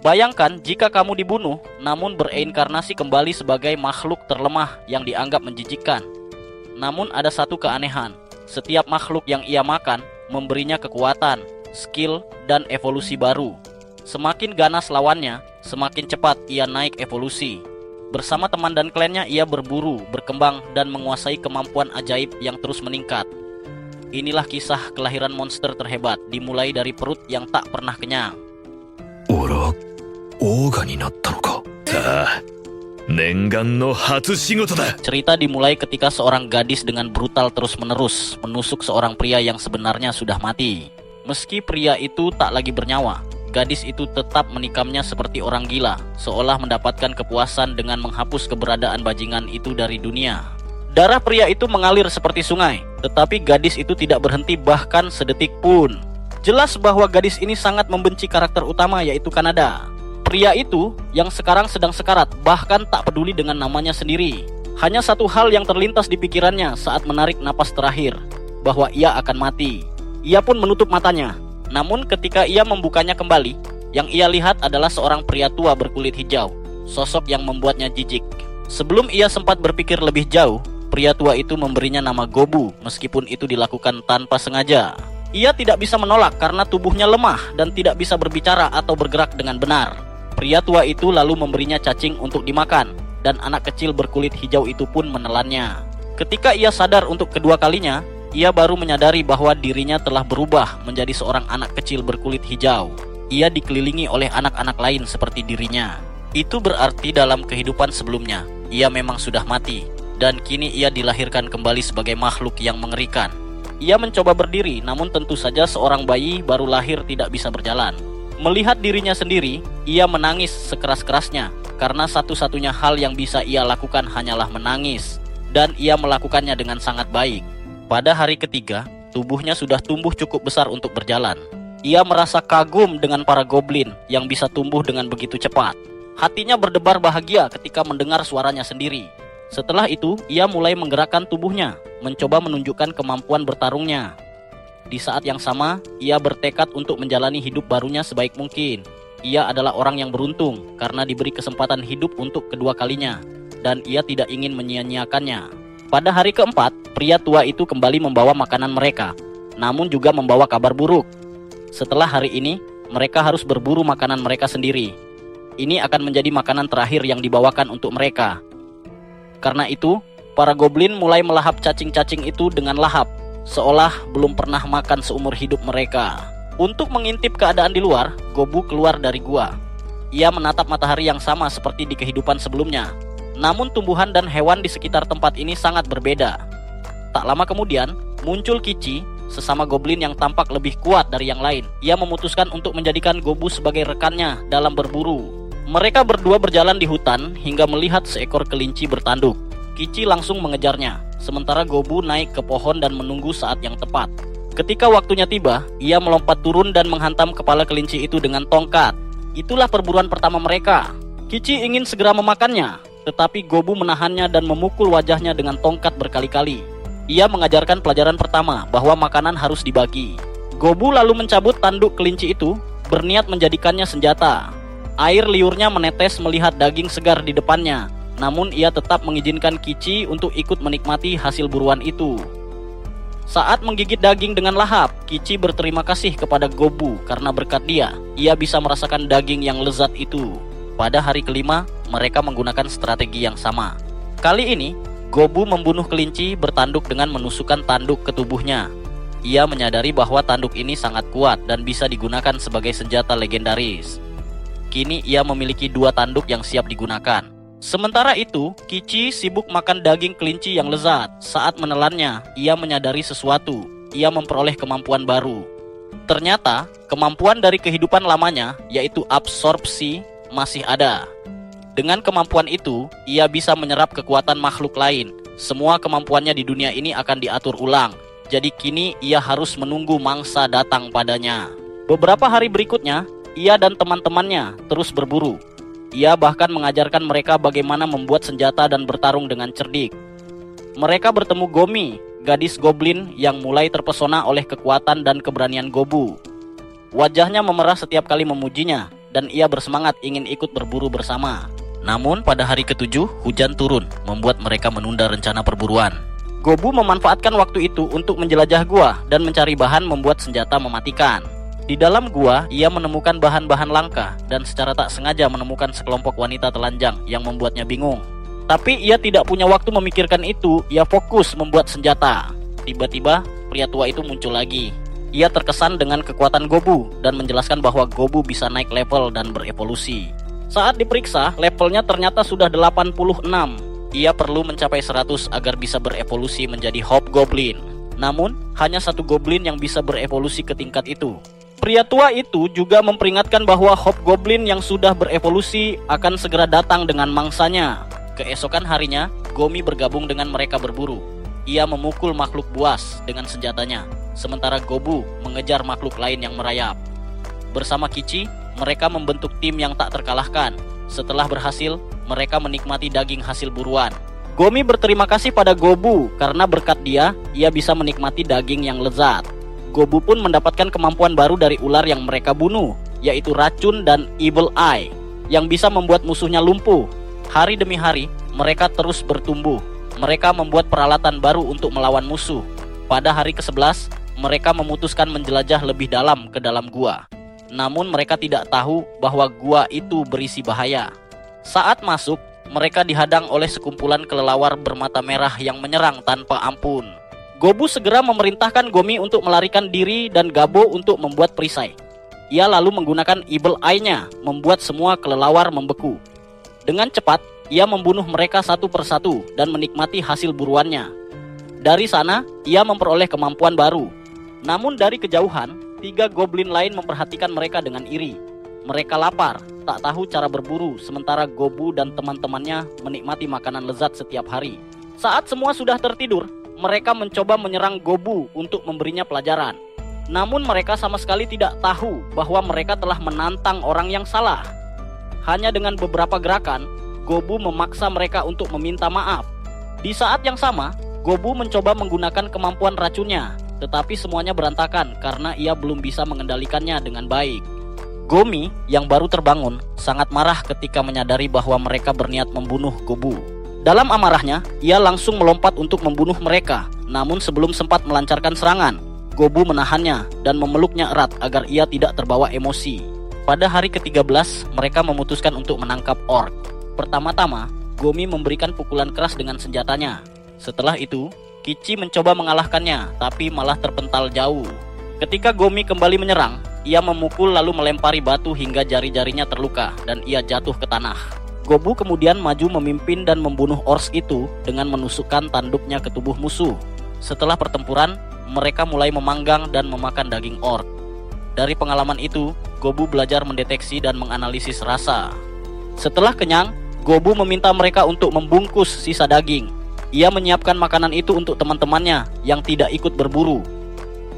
Bayangkan jika kamu dibunuh, namun bereinkarnasi kembali sebagai makhluk terlemah yang dianggap menjijikkan. Namun ada satu keanehan, setiap makhluk yang ia makan memberinya kekuatan, skill, dan evolusi baru. Semakin ganas lawannya, semakin cepat ia naik evolusi. Bersama teman dan klannya ia berburu, berkembang, dan menguasai kemampuan ajaib yang terus meningkat. Inilah kisah kelahiran monster terhebat, dimulai dari perut yang tak pernah kenyang. 俺はオーガになったのか。さあ、念願の初仕事だ。 Cerita dimulai ketika seorang gadis dengan brutal terus-menerus menusuk seorang pria yang sebenarnya sudah mati. Meski pria itu tak lagi bernyawa, gadis itu tetap menikamnya seperti orang gila, seolah mendapatkan kepuasan dengan menghapus keberadaan bajingan itu dari dunia. Darah pria itu mengalir seperti sungai, tetapi gadis itu tidak berhenti bahkan sedetik pun. Jelas bahwa gadis ini sangat membenci karakter utama, yaitu Kanada. Pria itu yang sekarang sedang sekarat bahkan tak peduli dengan namanya sendiri. Hanya satu hal yang terlintas di pikirannya saat menarik napas terakhir, bahwa ia akan mati. Ia pun menutup matanya. Namun ketika ia membukanya kembali, yang ia lihat adalah seorang pria tua berkulit hijau, sosok yang membuatnya jijik. Sebelum ia sempat berpikir lebih jauh, pria tua itu memberinya nama Gobu, meskipun itu dilakukan tanpa sengaja. Ia tidak bisa menolak karena tubuhnya lemah dan tidak bisa berbicara atau bergerak dengan benar. Pria tua itu lalu memberinya cacing untuk dimakan, dan anak kecil berkulit hijau itu pun menelannya. Ketika ia sadar untuk kedua kalinya, ia baru menyadari bahwa dirinya telah berubah menjadi seorang anak kecil berkulit hijau. Ia dikelilingi oleh anak-anak lain seperti dirinya. Itu berarti dalam kehidupan sebelumnya, ia memang sudah mati, dan kini ia dilahirkan kembali sebagai makhluk yang mengerikan. Ia mencoba berdiri, namun tentu saja seorang bayi baru lahir tidak bisa berjalan. Melihat dirinya sendiri, ia menangis sekeras-kerasnya, karena satu-satunya hal yang bisa ia lakukan hanyalah menangis, dan ia melakukannya dengan sangat baik. Pada hari ketiga, tubuhnya sudah tumbuh cukup besar untuk berjalan. Ia merasa kagum dengan para goblin yang bisa tumbuh dengan begitu cepat. Hatinya berdebar bahagia ketika mendengar suaranya sendiri. Setelah itu, ia mulai menggerakkan tubuhnya, mencoba menunjukkan kemampuan bertarungnya. Di saat yang sama, ia bertekad untuk menjalani hidup barunya sebaik mungkin. Ia adalah orang yang beruntung karena diberi kesempatan hidup untuk kedua kalinya, dan ia tidak ingin menyia-nyiakannya. Pada hari keempat, pria tua itu kembali membawa makanan mereka, namun juga membawa kabar buruk. Setelah hari ini, mereka harus berburu makanan mereka sendiri. Ini akan menjadi makanan terakhir yang dibawakan untuk mereka. Karena itu, para goblin mulai melahap cacing-cacing itu dengan lahap, seolah belum pernah makan seumur hidup mereka. Untuk mengintip keadaan di luar, Gobu keluar dari gua. Ia menatap matahari yang sama seperti di kehidupan sebelumnya. Namun tumbuhan dan hewan di sekitar tempat ini sangat berbeda. Tak lama kemudian, muncul Kichi, sesama goblin yang tampak lebih kuat dari yang lain. Ia memutuskan untuk menjadikan Gobu sebagai rekannya dalam berburu. Mereka berdua berjalan di hutan hingga melihat seekor kelinci bertanduk. Kichi langsung mengejarnya, sementara Gobu naik ke pohon dan menunggu saat yang tepat. Ketika waktunya tiba, ia melompat turun dan menghantam kepala kelinci itu dengan tongkat. Itulah perburuan pertama mereka. Kichi ingin segera memakannya, tetapi Gobu menahannya dan memukul wajahnya dengan tongkat berkali-kali. Ia mengajarkan pelajaran pertama bahwa makanan harus dibagi. Gobu lalu mencabut tanduk kelinci itu, berniat menjadikannya senjata. Air liurnya menetes melihat daging segar di depannya. Namun ia tetap mengizinkan Kichi untuk ikut menikmati hasil buruan itu. Saat menggigit daging dengan lahap, Kichi berterima kasih kepada Gobu karena berkat dia, ia bisa merasakan daging yang lezat itu. Pada hari kelima, mereka menggunakan strategi yang sama. Kali ini, Gobu membunuh kelinci bertanduk dengan menusukkan tanduk ke tubuhnya. Ia menyadari bahwa tanduk ini sangat kuat dan bisa digunakan sebagai senjata legendaris. Kini ia memiliki 2 tanduk yang siap digunakan. Sementara itu, Kichi sibuk makan daging kelinci yang lezat. Saat menelannya, ia menyadari sesuatu. Ia memperoleh kemampuan baru. Ternyata, kemampuan dari kehidupan lamanya, yaitu absorpsi, masih ada. Dengan kemampuan itu, ia bisa menyerap kekuatan makhluk lain. Semua kemampuannya di dunia ini akan diatur ulang. Jadi kini ia harus menunggu mangsa datang padanya. Beberapa hari berikutnya, ia dan teman-temannya terus berburu. Ia bahkan mengajarkan mereka bagaimana membuat senjata dan bertarung dengan cerdik. Mereka bertemu Gomi, gadis goblin yang mulai terpesona oleh kekuatan dan keberanian Gobu. Wajahnya memerah setiap kali memujinya, dan ia bersemangat ingin ikut berburu bersama. Namun pada hari ketujuh, hujan turun, membuat mereka menunda rencana perburuan. Gobu memanfaatkan waktu itu untuk menjelajah gua dan mencari bahan membuat senjata mematikan. Di dalam gua, ia menemukan bahan-bahan langka dan secara tak sengaja menemukan sekelompok wanita telanjang yang membuatnya bingung. Tapi ia tidak punya waktu memikirkan itu, ia fokus membuat senjata. Tiba-tiba, pria tua itu muncul lagi. Ia terkesan dengan kekuatan Gobu dan menjelaskan bahwa Gobu bisa naik level dan berevolusi. Saat diperiksa, levelnya ternyata sudah 86. Ia perlu mencapai 100 agar bisa berevolusi menjadi Hobgoblin. Namun, hanya satu goblin yang bisa berevolusi ke tingkat itu. Pria tua itu juga memperingatkan bahwa Hobgoblin yang sudah berevolusi akan segera datang dengan mangsanya. Keesokan harinya, Gomi bergabung dengan mereka berburu. Ia memukul makhluk buas dengan senjatanya, sementara Gobu mengejar makhluk lain yang merayap. Bersama Kichi, mereka membentuk tim yang tak terkalahkan. Setelah berhasil, mereka menikmati daging hasil buruan. Gomi berterima kasih pada Gobu karena berkat dia, ia bisa menikmati daging yang lezat. Gobu pun mendapatkan kemampuan baru dari ular yang mereka bunuh, yaitu racun dan Evil Eye, yang bisa membuat musuhnya lumpuh. Hari demi hari, mereka terus bertumbuh. Mereka membuat peralatan baru untuk melawan musuh. Pada hari ke-11, mereka memutuskan menjelajah lebih dalam ke dalam gua. Namun mereka tidak tahu bahwa gua itu berisi bahaya. Saat masuk, mereka dihadang oleh sekumpulan kelelawar bermata merah yang menyerang tanpa ampun. Gobu segera memerintahkan Gomi untuk melarikan diri dan Gabo untuk membuat perisai. Ia lalu menggunakan Evil Eye-nya, membuat semua kelelawar membeku. Dengan cepat, ia membunuh mereka satu persatu dan menikmati hasil buruannya. Dari sana, ia memperoleh kemampuan baru. Namun dari kejauhan, 3 goblin lain memperhatikan mereka dengan iri. Mereka lapar, tak tahu cara berburu, sementara Gobu dan teman-temannya menikmati makanan lezat setiap hari. Saat semua sudah tertidur, mereka mencoba menyerang Gobu untuk memberinya pelajaran. Namun mereka sama sekali tidak tahu bahwa mereka telah menantang orang yang salah. Hanya dengan beberapa gerakan, Gobu memaksa mereka untuk meminta maaf. Di saat yang sama, Gobu mencoba menggunakan kemampuan racunnya, tetapi semuanya berantakan karena ia belum bisa mengendalikannya dengan baik. Gomi yang baru terbangun sangat marah ketika menyadari bahwa mereka berniat membunuh Gobu. Dalam amarahnya, ia langsung melompat untuk membunuh mereka. Namun sebelum sempat melancarkan serangan, Gobu menahannya dan memeluknya erat agar ia tidak terbawa emosi. Pada hari ke-13, mereka memutuskan untuk menangkap orc. Pertama-tama, Gomi memberikan pukulan keras dengan senjatanya. Setelah itu, Kichi mencoba mengalahkannya, tapi malah terpental jauh. Ketika Gomi kembali menyerang, ia memukul lalu melempari batu hingga jari-jarinya terluka dan ia jatuh ke tanah. Gobu kemudian maju memimpin dan membunuh orcs itu dengan menusukkan tanduknya ke tubuh musuh. Setelah pertempuran, mereka mulai memanggang dan memakan daging orc. Dari pengalaman itu, Gobu belajar mendeteksi dan menganalisis rasa. Setelah kenyang, Gobu meminta mereka untuk membungkus sisa daging. Ia menyiapkan makanan itu untuk teman-temannya yang tidak ikut berburu.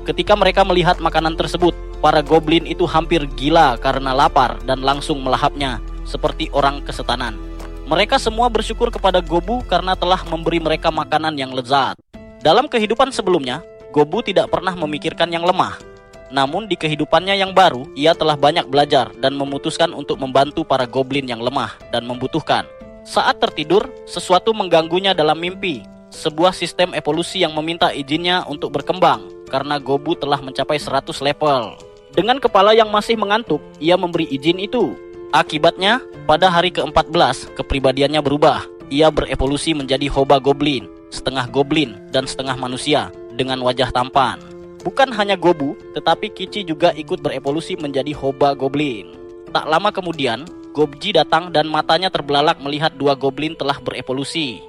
Ketika mereka melihat makanan tersebut, para goblin itu hampir gila karena lapar dan langsung melahapnya seperti orang kesetanan. Mereka semua bersyukur kepada Gobu karena telah memberi mereka makanan yang lezat. Dalam kehidupan sebelumnya, Gobu tidak pernah memikirkan yang lemah. Namun di kehidupannya yang baru, ia telah banyak belajar dan memutuskan untuk membantu para goblin yang lemah dan membutuhkan. Saat tertidur, sesuatu mengganggunya dalam mimpi. Sebuah sistem evolusi yang meminta izinnya untuk berkembang karena Gobu telah mencapai 100 level. Dengan kepala yang masih mengantuk, ia memberi izin itu. Akibatnya, pada hari ke-14, kepribadiannya berubah. Ia berevolusi menjadi Hoba Goblin, setengah goblin dan setengah manusia dengan wajah tampan. Bukan hanya Gobu, tetapi Kichi juga ikut berevolusi menjadi Hoba Goblin. Tak lama kemudian, Gobji datang dan matanya terbelalak melihat 2 goblin telah berevolusi.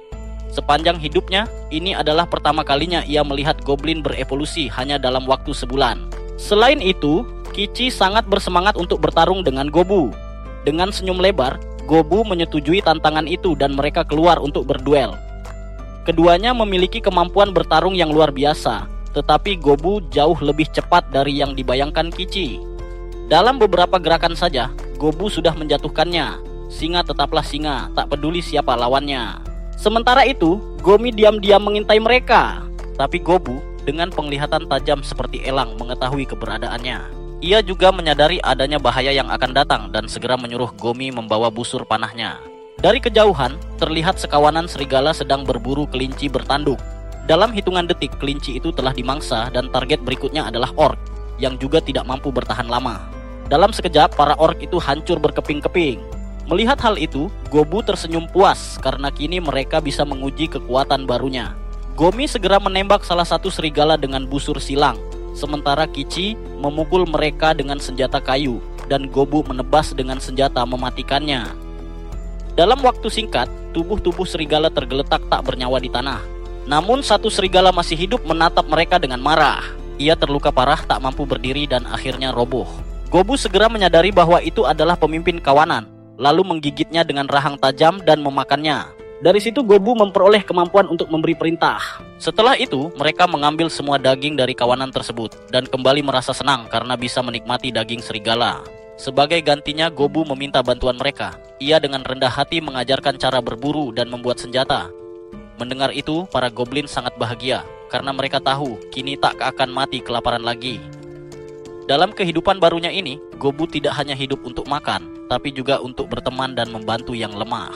Sepanjang hidupnya, ini adalah pertama kalinya ia melihat goblin berevolusi hanya dalam waktu sebulan. Selain itu, Kichi sangat bersemangat untuk bertarung dengan Gobu. Dengan senyum lebar, Gobu menyetujui tantangan itu dan mereka keluar untuk berduel. Keduanya memiliki kemampuan bertarung yang luar biasa, tetapi Gobu jauh lebih cepat dari yang dibayangkan Kichi. Dalam beberapa gerakan saja, Gobu sudah menjatuhkannya. Singa tetaplah singa, tak peduli siapa lawannya. Sementara itu, Gomi diam-diam mengintai mereka. Tapi Gobu dengan penglihatan tajam seperti elang mengetahui keberadaannya. Ia juga menyadari adanya bahaya yang akan datang dan segera menyuruh Gomi membawa busur panahnya. Dari kejauhan, terlihat sekawanan serigala sedang berburu kelinci bertanduk. Dalam hitungan detik, kelinci itu telah dimangsa dan target berikutnya adalah orc yang juga tidak mampu bertahan lama. Dalam sekejap, para orc itu hancur berkeping-keping. Melihat hal itu, Gobu tersenyum puas karena kini mereka bisa menguji kekuatan barunya. Gomi segera menembak salah satu serigala dengan busur silang, sementara Kichi memukul mereka dengan senjata kayu dan Gobu menebas dengan senjata mematikannya. Dalam waktu singkat, tubuh-tubuh serigala tergeletak tak bernyawa di tanah. Namun satu serigala masih hidup menatap mereka dengan marah. Ia terluka parah, tak mampu berdiri dan akhirnya roboh. Gobu segera menyadari bahwa itu adalah pemimpin kawanan, lalu menggigitnya dengan rahang tajam dan memakannya. Dari situ Gobu memperoleh kemampuan untuk memberi perintah. Setelah itu, mereka mengambil semua daging dari kawanan tersebut dan kembali merasa senang karena bisa menikmati daging serigala. Sebagai gantinya, Gobu meminta bantuan mereka. Ia dengan rendah hati mengajarkan cara berburu dan membuat senjata. Mendengar itu, para goblin sangat bahagia karena mereka tahu kini tak akan mati kelaparan lagi. Dalam kehidupan barunya ini, Gobu tidak hanya hidup untuk makan, tapi juga untuk berteman dan membantu yang lemah.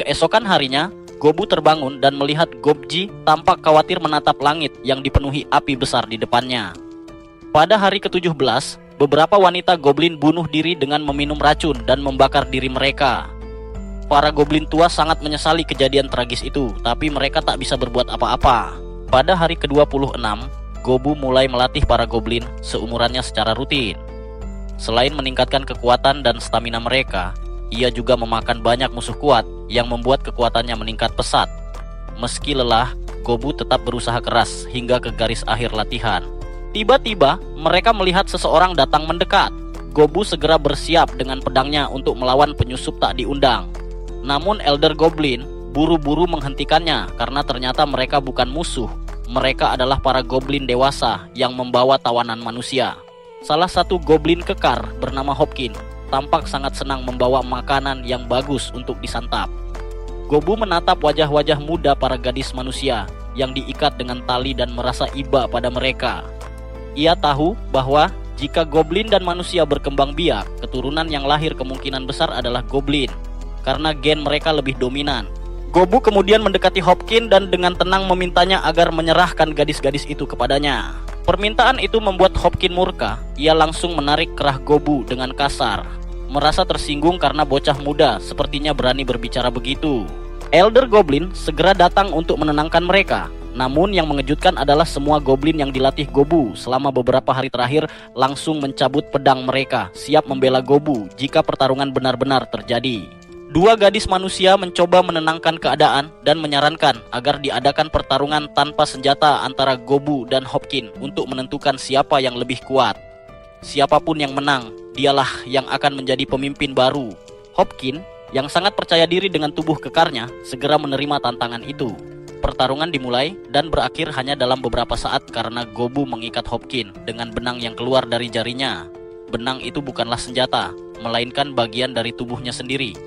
Keesokan harinya, Gobu terbangun dan melihat Gobji tampak khawatir menatap langit yang dipenuhi api besar di depannya. Pada hari ke-17, beberapa wanita goblin bunuh diri dengan meminum racun dan membakar diri mereka. Para goblin tua sangat menyesali kejadian tragis itu, tapi mereka tak bisa berbuat apa-apa. Pada hari ke-26, Gobu mulai melatih para goblin seumurannya secara rutin. Selain meningkatkan kekuatan dan stamina mereka, ia juga memakan banyak musuh kuat yang membuat kekuatannya meningkat pesat. Meski lelah, Gobu tetap berusaha keras hingga ke garis akhir latihan. Tiba-tiba, mereka melihat seseorang datang mendekat. Gobu segera bersiap dengan pedangnya untuk melawan penyusup tak diundang. Namun Elder Goblin buru-buru menghentikannya karena ternyata mereka bukan musuh. Mereka adalah para goblin dewasa yang membawa tawanan manusia. Salah satu goblin kekar bernama Hopkin tampak sangat senang membawa makanan yang bagus untuk disantap. Gobu menatap wajah-wajah muda para gadis manusia yang diikat dengan tali dan merasa iba pada mereka. Ia tahu bahwa jika goblin dan manusia berkembang biak, keturunan yang lahir kemungkinan besar adalah goblin, karena gen mereka lebih dominan. Gobu kemudian mendekati Hopkin dan dengan tenang memintanya agar menyerahkan gadis-gadis itu kepadanya. Permintaan itu membuat Hopkin murka. Ia langsung menarik kerah Gobu dengan kasar. Merasa tersinggung karena bocah muda sepertinya berani berbicara begitu. Elder Goblin segera datang untuk menenangkan mereka. Namun yang mengejutkan adalah semua goblin yang dilatih Gobu selama beberapa hari terakhir langsung mencabut pedang mereka, siap membela Gobu jika pertarungan benar-benar terjadi. Dua gadis manusia mencoba menenangkan keadaan dan menyarankan agar diadakan pertarungan tanpa senjata antara Gobu dan Hopkin untuk menentukan siapa yang lebih kuat. Siapapun yang menang, dialah yang akan menjadi pemimpin baru. Hopkin, yang sangat percaya diri dengan tubuh kekarnya, segera menerima tantangan itu. Pertarungan dimulai dan berakhir hanya dalam beberapa saat karena Gobu mengikat Hopkin dengan benang yang keluar dari jarinya. Benang itu bukanlah senjata, melainkan bagian dari tubuhnya sendiri.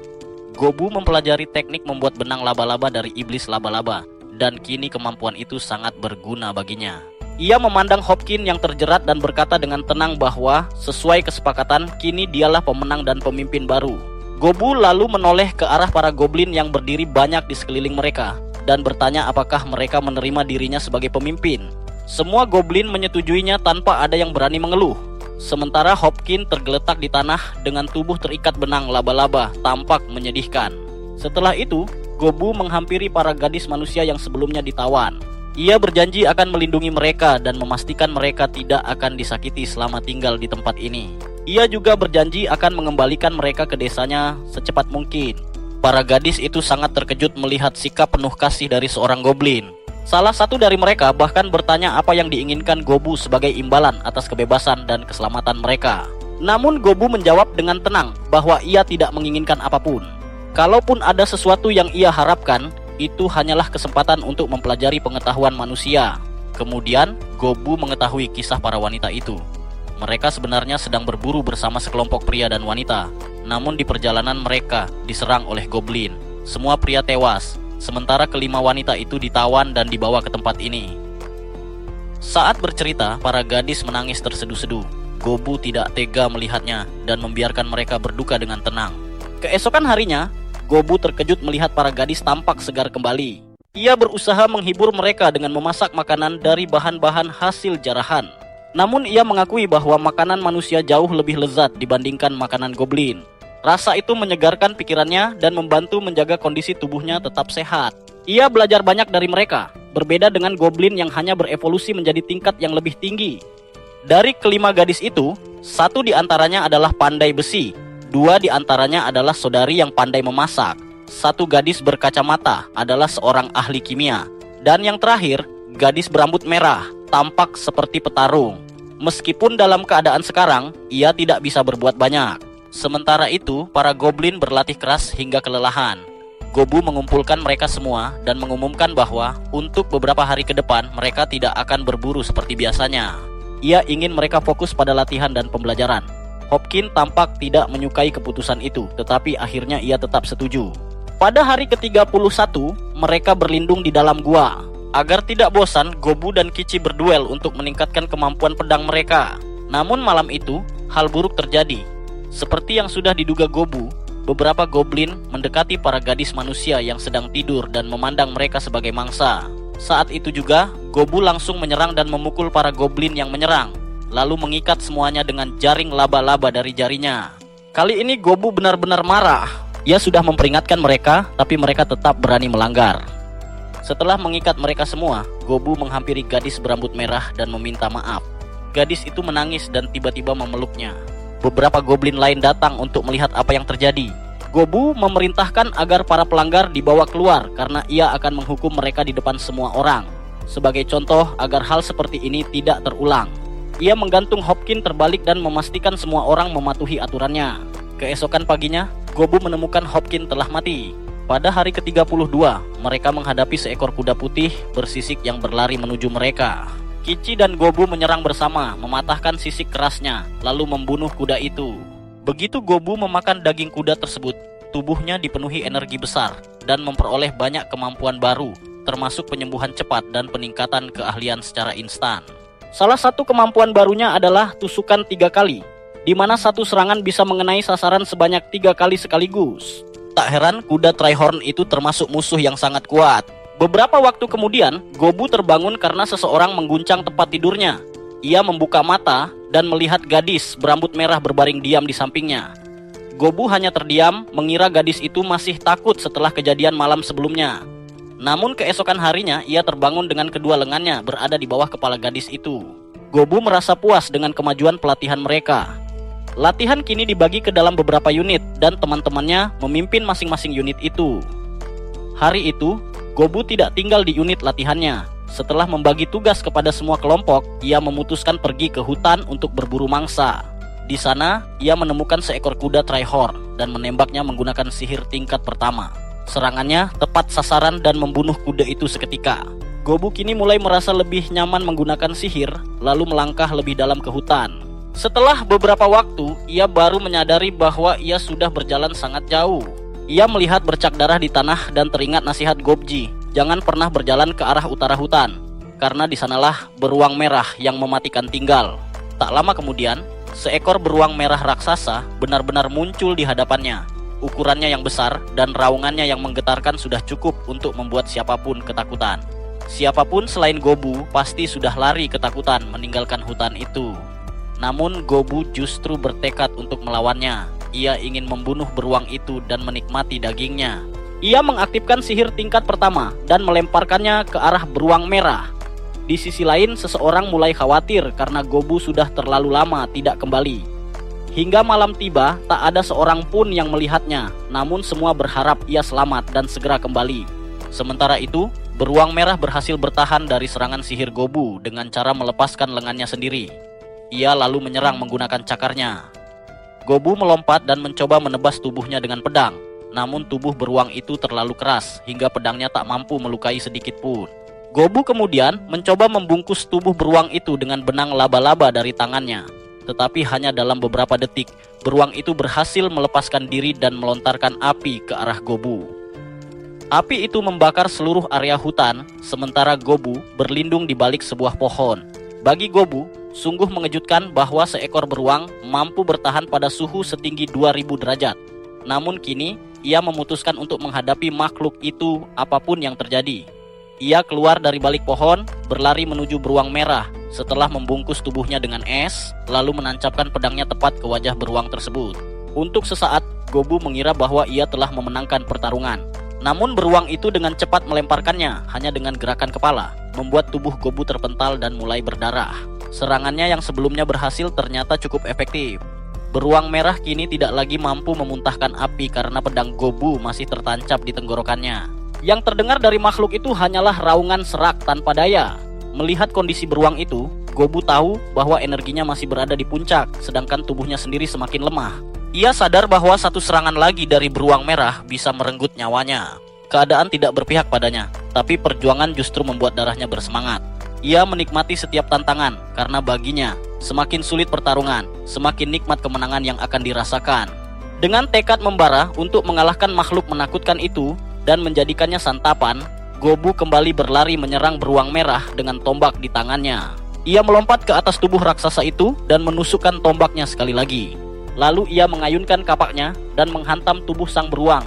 Gobu mempelajari teknik membuat benang laba-laba dari iblis laba-laba, dan kini kemampuan itu sangat berguna baginya. Ia memandang Hopkin yang terjerat dan berkata dengan tenang bahwa sesuai kesepakatan, kini dialah pemenang dan pemimpin baru. Gobu lalu menoleh ke arah para goblin yang berdiri banyak di sekeliling mereka dan bertanya apakah mereka menerima dirinya sebagai pemimpin. Semua goblin menyetujuinya tanpa ada yang berani mengeluh. Sementara Hopkin tergeletak di tanah dengan tubuh terikat benang laba-laba, tampak menyedihkan. Setelah itu, Gobu menghampiri para gadis manusia yang sebelumnya ditawan. Ia berjanji akan melindungi mereka dan memastikan mereka tidak akan disakiti selama tinggal di tempat ini. Ia juga berjanji akan mengembalikan mereka ke desanya secepat mungkin. Para gadis itu sangat terkejut melihat sikap penuh kasih dari seorang goblin. Salah satu dari mereka bahkan bertanya apa yang diinginkan Gobu sebagai imbalan atas kebebasan dan keselamatan mereka. Namun Gobu menjawab dengan tenang bahwa ia tidak menginginkan apapun. Kalaupun ada sesuatu yang ia harapkan, itu hanyalah kesempatan untuk mempelajari pengetahuan manusia. Kemudian Gobu mengetahui kisah para wanita itu. Mereka sebenarnya sedang berburu bersama sekelompok pria dan wanita. Namun di perjalanan mereka diserang oleh goblin. Semua pria tewas, sementara kelima wanita itu ditawan dan dibawa ke tempat ini. Saat bercerita, para gadis menangis terseduh-seduh. Gobu tidak tega melihatnya dan membiarkan mereka berduka dengan tenang. Keesokan harinya, Gobu terkejut melihat para gadis tampak segar kembali. Ia berusaha menghibur mereka dengan memasak makanan dari bahan-bahan hasil jarahan. Namun ia mengakui bahwa makanan manusia jauh lebih lezat dibandingkan makanan goblin. Rasa itu menyegarkan pikirannya dan membantu menjaga kondisi tubuhnya tetap sehat. Ia belajar banyak dari mereka, berbeda dengan goblin yang hanya berevolusi menjadi tingkat yang lebih tinggi. Dari kelima gadis itu, satu di antaranya adalah pandai besi, dua di antaranya adalah saudari yang pandai memasak, satu gadis berkacamata adalah seorang ahli kimia, dan yang terakhir, gadis berambut merah, tampak seperti petarung. Meskipun dalam keadaan sekarang, ia tidak bisa berbuat banyak. Sementara itu, para goblin berlatih keras hingga kelelahan. Gobu mengumpulkan mereka semua dan mengumumkan bahwa untuk beberapa hari ke depan mereka tidak akan berburu seperti biasanya. Ia ingin mereka fokus pada latihan dan pembelajaran. Hopkins tampak tidak menyukai keputusan itu, tetapi akhirnya ia tetap setuju. Pada hari ke-31, mereka berlindung di dalam gua. Agar tidak bosan, Gobu dan Kichi berduel untuk meningkatkan kemampuan pedang mereka. Namun malam itu, hal buruk terjadi. Seperti yang sudah diduga Gobu, beberapa goblin mendekati para gadis manusia yang sedang tidur dan memandang mereka sebagai mangsa. Saat itu juga, Gobu langsung menyerang dan memukul para goblin yang menyerang, lalu mengikat semuanya dengan jaring laba-laba dari jarinya. Kali ini Gobu benar-benar marah. Ia sudah memperingatkan mereka, tapi mereka tetap berani melanggar. Setelah mengikat mereka semua, Gobu menghampiri gadis berambut merah dan meminta maaf. Gadis itu menangis dan tiba-tiba memeluknya. Beberapa goblin lain datang untuk melihat apa yang terjadi. Gobu memerintahkan agar para pelanggar dibawa keluar karena ia akan menghukum mereka di depan semua orang. Sebagai contoh agar hal seperti ini tidak terulang. Ia menggantung Hopkins terbalik dan memastikan semua orang mematuhi aturannya. Keesokan paginya, Gobu menemukan Hopkins telah mati. Pada hari ke-32, mereka menghadapi seekor kuda putih bersisik yang berlari menuju mereka. Kichi dan Gobu menyerang bersama, mematahkan sisik kerasnya, lalu membunuh kuda itu. Begitu Gobu memakan daging kuda tersebut, tubuhnya dipenuhi energi besar dan memperoleh banyak kemampuan baru, termasuk penyembuhan cepat dan peningkatan keahlian secara instan. Salah satu kemampuan barunya adalah tusukan 3 kali, di mana satu serangan bisa mengenai sasaran sebanyak 3 kali sekaligus. Tak heran kuda Trihorn itu termasuk musuh yang sangat kuat. Beberapa waktu kemudian, Gobu terbangun karena seseorang mengguncang tempat tidurnya. Ia membuka mata dan melihat gadis berambut merah berbaring diam di sampingnya. Gobu hanya terdiam, mengira gadis itu masih takut setelah kejadian malam sebelumnya. Namun keesokan harinya, ia terbangun dengan kedua lengannya berada di bawah kepala gadis itu. Gobu merasa puas dengan kemajuan pelatihan mereka. Latihan kini dibagi ke dalam beberapa unit dan teman-temannya memimpin masing-masing unit itu. Hari itu, Gobu tidak tinggal di unit latihannya. Setelah membagi tugas kepada semua kelompok, ia memutuskan pergi ke hutan untuk berburu mangsa. Di sana, ia menemukan seekor kuda Trihorn dan menembaknya menggunakan sihir tingkat pertama. Serangannya tepat sasaran dan membunuh kuda itu seketika. Gobu kini mulai merasa lebih nyaman menggunakan sihir, lalu melangkah lebih dalam ke hutan. Setelah beberapa waktu, ia baru menyadari bahwa ia sudah berjalan sangat jauh. Ia melihat bercak darah di tanah dan teringat nasihat Gobji, jangan pernah berjalan ke arah utara hutan, karena di sanalah beruang merah yang mematikan tinggal. Tak lama kemudian, seekor beruang merah raksasa benar-benar muncul di hadapannya. Ukurannya yang besar dan raungannya yang menggetarkan sudah cukup untuk membuat siapapun ketakutan. Siapapun selain Gobu pasti sudah lari ketakutan meninggalkan hutan itu. Namun Gobu justru bertekad untuk melawannya. Ia ingin membunuh beruang itu dan menikmati dagingnya. Ia mengaktifkan sihir tingkat pertama dan melemparkannya ke arah beruang merah. Di sisi lain, seseorang mulai khawatir karena Gobu sudah terlalu lama tidak kembali. Hingga malam tiba, tak ada seorang pun yang melihatnya, namun semua berharap ia selamat dan segera kembali. Sementara itu, beruang merah berhasil bertahan dari serangan sihir Gobu dengan cara melepaskan lengannya sendiri. Ia lalu menyerang menggunakan cakarnya. Gobu melompat dan mencoba menebas tubuhnya dengan pedang. Namun tubuh beruang itu terlalu keras hingga pedangnya tak mampu melukai sedikit pun. Gobu kemudian mencoba membungkus tubuh beruang itu dengan benang laba-laba dari tangannya. Tetapi hanya dalam beberapa detik, beruang itu berhasil melepaskan diri dan melontarkan api ke arah Gobu. Api itu membakar seluruh area hutan, sementara Gobu berlindung di balik sebuah pohon. Bagi Gobu, Sungguh mengejutkan bahwa seekor beruang mampu bertahan pada suhu setinggi 2000 derajat. Namun kini, ia memutuskan untuk menghadapi makhluk itu apapun yang terjadi. Ia keluar dari balik pohon, berlari menuju beruang merah setelah membungkus tubuhnya dengan es, lalu menancapkan pedangnya tepat ke wajah beruang tersebut. Untuk sesaat, Gobu mengira bahwa ia telah memenangkan pertarungan. Namun beruang itu dengan cepat melemparkannya hanya dengan gerakan kepala, membuat tubuh Gobu terpental dan mulai berdarah. Serangannya yang sebelumnya berhasil ternyata cukup efektif. Beruang merah kini tidak lagi mampu memuntahkan api karena pedang Gobu masih tertancap di tenggorokannya. Yang terdengar dari makhluk itu hanyalah raungan serak tanpa daya. Melihat kondisi beruang itu, Gobu tahu bahwa energinya masih berada di puncak, sedangkan tubuhnya sendiri semakin lemah. Ia sadar bahwa satu serangan lagi dari beruang merah bisa merenggut nyawanya. Keadaan tidak berpihak padanya, tapi perjuangan justru membuat darahnya bersemangat. Ia menikmati setiap tantangan, karena baginya, semakin sulit pertarungan, semakin nikmat kemenangan yang akan dirasakan. Dengan tekad membara untuk mengalahkan makhluk menakutkan itu, dan menjadikannya santapan, Gobu kembali berlari menyerang beruang merah dengan tombak di tangannya. Ia melompat ke atas tubuh raksasa itu, dan menusukkan tombaknya sekali lagi. Lalu ia mengayunkan kapaknya, dan menghantam tubuh sang beruang.